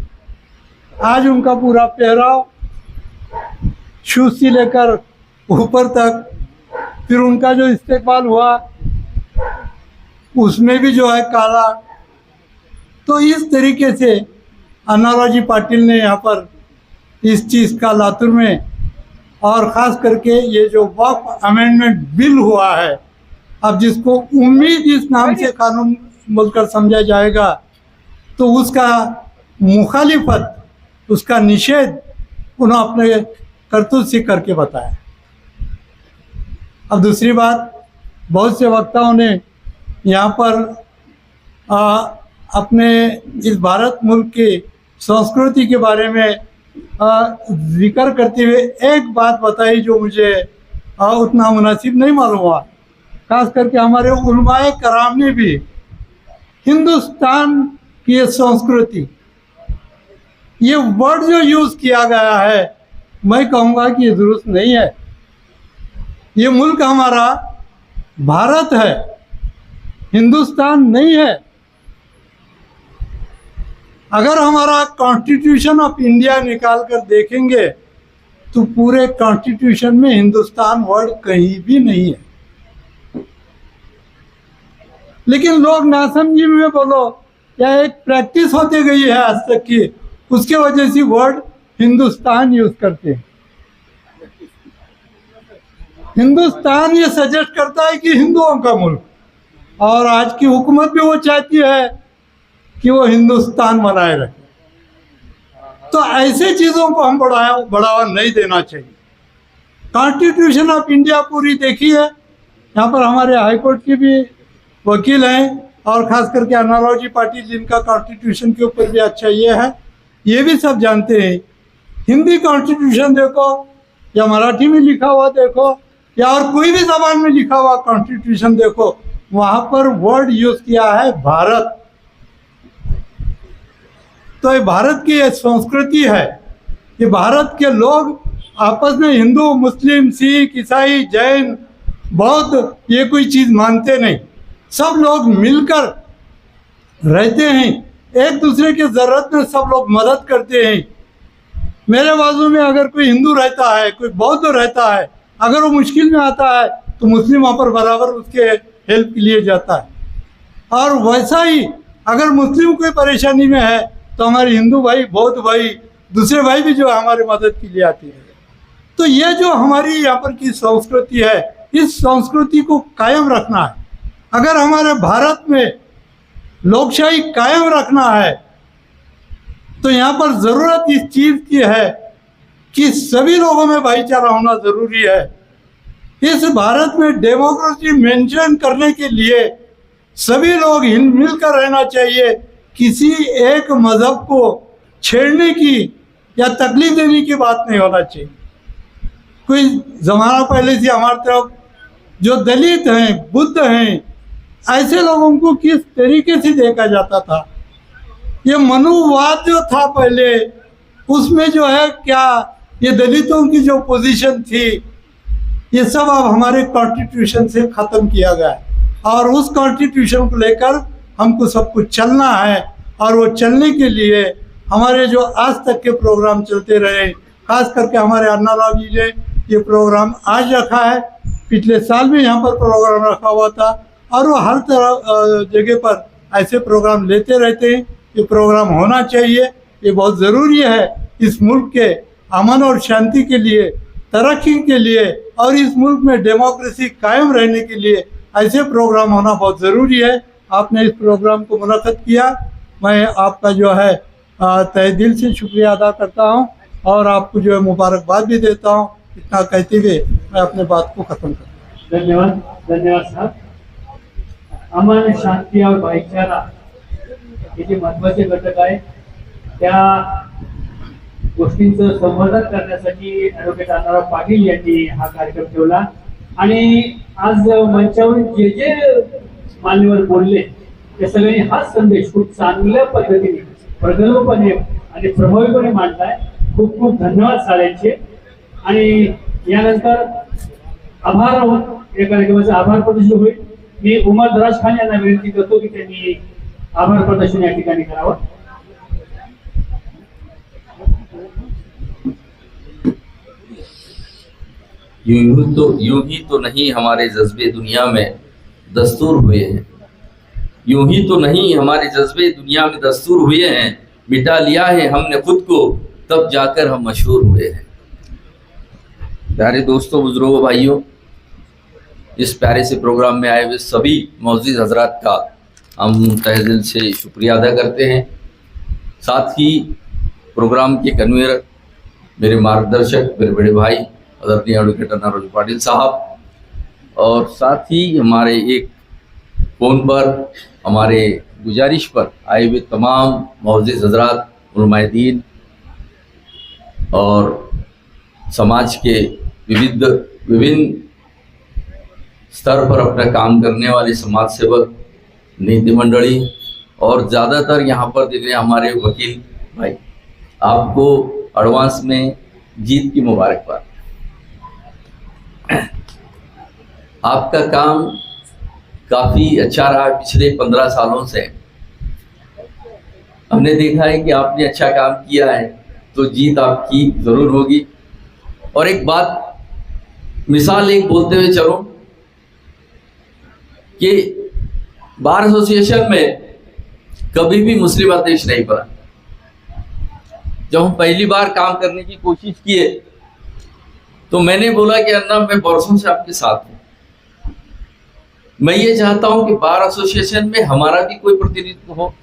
I: आज उनका पूरा पहराव शूज से लेकर ऊपर तक, फिर उनका जो इस्तेमाल हुआ उसमें भी जो है काला। तो इस तरीके से अन्नाराव जी पाटिल ने यहाँ पर इस चीज़ का लातूर में और ख़ास करके ये जो वक्फ अमेंडमेंट बिल हुआ है, अब जिसको उम्मीद इस नाम से कानून बोलकर समझा जाएगा, तो उसका मुखालिफत, उसका निषेध उन्होंने अपने करतूत से करके बताया। अब दूसरी बात, बहुत से वक्ताओं ने यहाँ पर अपने इस भारत मुल्क की संस्कृति के बारे में जिक्र करते हुए एक बात बताई जो मुझे उतना मुनासिब नहीं मालूम हुआ। खास करके हमारे उलमाए कराम ने भी हिंदुस्तान की ये संस्कृति, ये वर्ड जो यूज़ किया गया है, मैं कहूँगा कि ये दुरुस्त नहीं है। ये मुल्क हमारा भारत है, हिंदुस्तान नहीं है। अगर हमारा कॉन्स्टिट्यूशन ऑफ इंडिया निकाल कर देखेंगे तो पूरे कॉन्स्टिट्यूशन में हिंदुस्तान वर्ड कहीं भी नहीं है। लेकिन लोग नासमझी में बोलो या एक प्रैक्टिस होती गई है आज तक की, उसके वजह से वर्ड हिंदुस्तान यूज करते हैं। हिंदुस्तान ये सजेस्ट करता है कि हिंदुओं का मुल्क, और आज की हुकूमत भी वो चाहती है कि वो हिंदुस्तान बनाए रखे। तो ऐसे चीज़ों को हम बढ़ावा नहीं देना चाहिए। कॉन्स्टिट्यूशन ऑफ इंडिया पूरी देखी है, यहाँ पर हमारे हाई कोर्ट के भी वकील हैं और ख़ास करके अन्नाराव जी पाटिल, जिनका कॉन्स्टिट्यूशन के ऊपर भी अच्छा ये है, ये भी सब जानते हैं। हिंदी कॉन्स्टिट्यूशन देखो या मराठी में लिखा हुआ देखो या और कोई भी ज़बान में लिखा हुआ कॉन्स्टिट्यूशन देखो, वहाँ पर वर्ड यूज़ किया है भारत। तो ये भारत की ये संस्कृति है। ये भारत के लोग आपस में हिंदू, मुस्लिम, सिख, ईसाई, जैन, बौद्ध ये कोई चीज़ मानते नहीं। सब लोग मिलकर रहते हैं, एक दूसरे की ज़रूरत में सब लोग मदद करते हैं। मेरे बाजू में अगर कोई हिंदू रहता है, कोई बौद्ध रहता है, अगर वो मुश्किल में आता है तो मुस्लिम वहाँ पर बराबर उसके हेल्प के लिए जाता है। और वैसा ही अगर मुस्लिम कोई परेशानी में है तो हमारे हिंदू भाई, बौद्ध भाई, दूसरे भाई भी जो है हमारे मदद के लिए आते हैं। तो ये जो हमारी यहाँ पर की संस्कृति है, इस संस्कृति को कायम रखना है। अगर हमारे भारत में लोकशाही कायम रखना है तो यहाँ पर ज़रूरत इस चीज़ की है कि सभी लोगों में भाईचारा होना ज़रूरी है। इस भारत में डेमोक्रेसी मेंटेन करने के लिए सभी लोग मिलकर रहना चाहिए। किसी एक मज़हब को छेड़ने की या तकलीफ देने की बात नहीं होना चाहिए। कोई ज़माना पहले से हमारे तरफ जो दलित हैं, बुद्ध हैं, ऐसे लोगों को किस तरीके से देखा जाता था। ये मनुवाद जो था पहले, उसमें जो है क्या ये दलितों की जो पोजीशन थी, ये सब अब हमारे कॉन्स्टिट्यूशन से ख़त्म किया गया है। और उस कॉन्स्टिट्यूशन को लेकर हमको सब कुछ चलना है। और वो चलने के लिए हमारे जो आज तक के प्रोग्राम चलते रहे, खास करके हमारे अन्नाराव जी ने ये प्रोग्राम आज रखा है। पिछले साल भी यहाँ पर प्रोग्राम रखा हुआ था और वो हर तरह जगह पर ऐसे प्रोग्राम लेते रहते हैं। ये प्रोग्राम होना चाहिए, ये बहुत ज़रूरी है इस मुल्क के अमन और शांति के लिए, तरक्की के लिए और इस मुल्क में डेमोक्रेसी कायम रहने के लिए ऐसे प्रोग्राम होना बहुत ज़रूरी है। आपने इस प्रोग्राम को मुनक़्क़द किया, मैं आपका जो है तहे दिल से शुक्रिया अदा करता हूँ और आपको जो है मुबारकबाद भी देता हूँ। इतना कहते हुए मैं अपने बात को ख़त्म करता हूँ।
B: धन्यवाद, धन्यवाद साहब। अमन, शांती और भाईचारा हे जे महत्त्वाचे घटक आहेत, त्या गोष्टींचं संवर्धन करण्यासाठी ॲडव्होकेट अण्णाराव पाटील यांनी हा कार्यक्रम ठेवला। आणि आज मंचावर जे जे मान्यवर बोलले ते सगळ्यांनी हाच संदेश खूप चांगल्या पद्धतीने, प्रगल्भपणे आणि प्रभावीपणे मांडलाय। खूप खूप धन्यवाद साऱ्यांचे। आणि यानंतर आभार या कार्यक्रमाचे आभार प्रदर्शन होईल। मी उमर दराज खान यांना विनंती करतो की त्यांनी आभार प्रदर्शन या ठिकाणी करावं।
J: यूं ही तो नहीं हमारे जज्बे दुनिया में दस्तूर हुए हैं। यूं ही तो नहीं हमारे जज्बे दुनिया में दस्तूर हुए हैं। मिटा लिया है हमने खुद को, तब जाकर हम मशहूर हुए हैं। प्यारे दोस्तों, बुजुर्गों, भाइयों, इस प्यारे से प्रोग्राम में आए हुए सभी मौजूद हजरात का हम तहे दिल से शुक्रिया अदा करते हैं। साथ ही प्रोग्राम के कन्वीनर, मेरे मार्गदर्शक, मेरे बड़े भाई आदरणीय एडवोकेट अण्णाराव पाटिल साहब, और साथ ही हमारे एक फ़ोन पर हमारे गुजारिश पर आए हुए तमाम मौजूद हजरात, उलमाए-ए-दीन और समाज के विभिन्न स्तर पर अपना काम करने वाले समाज सेवक, नीति मंडली और ज़्यादातर यहाँ पर दिख रहे हमारे वकील भाई, आपको एडवांस में जीत की मुबारकबाद। आपका काम काफ़ी अच्छा रहा पिछले 15 सालों से। हमने देखा है कि आपने अच्छा काम किया है तो जीत आपकी ज़रूर होगी। और एक बात, मिसाल एक बोलते हुए चलो कि बार एसोसिएशन में कभी भी मुस्लिम अध्यक्ष नहीं बना। जब हम पहली बार काम करने की कोशिश किए तो मैंने बोला कि अन्ना, मैं बरसों से आपके साथ हूँ। मैं ये चाहता हूँ कि बार एसोसिएशन में हमारा भी कोई प्रतिनिधित्व हो।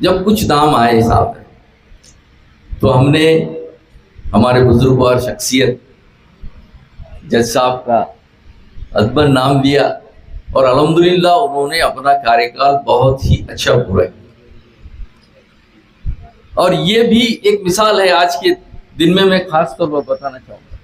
J: जब कुछ दाम आए हिसाब में तो हमने हमारे बुजुर्ग और शख्सियत जज साहब का अदबन नाम लिया और अल्हम्दुलिल्लाह उन्होंने अपना कार्यकाल बहुत ही अच्छा पूरा किया। और ये भी एक मिसाल है आज के दिन में, मैं खास तौर पर बताना चाहूँगा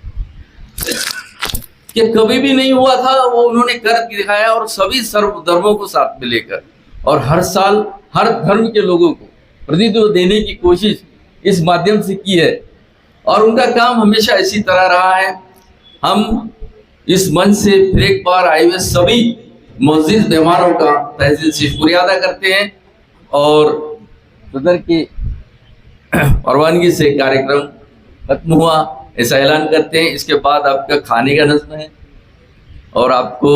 J: कि कभी भी नहीं हुआ था, वो उन्होंने कर दिखाया और सभी सर्व धर्मों को साथ में लेकर और हर साल हर धर्म के लोगों को प्रतिनिधित्व देने की कोशिश इस माध्यम से की है। और उनका काम हमेशा इसी तरह रहा है। हम इस मंच से फिर एक बार आए हुए सभी मौजूद मेहमानों का तहे दिल से शुक्रिया अदा करते हैं और सदर के परवानगी से कार्यक्रम खत्म हुआ ऐसा ऐलान करते हैं। इसके बाद आपका खाने का नज़्म है और आपको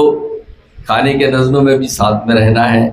J: खाने के नज़्म में भी साथ में रहना है।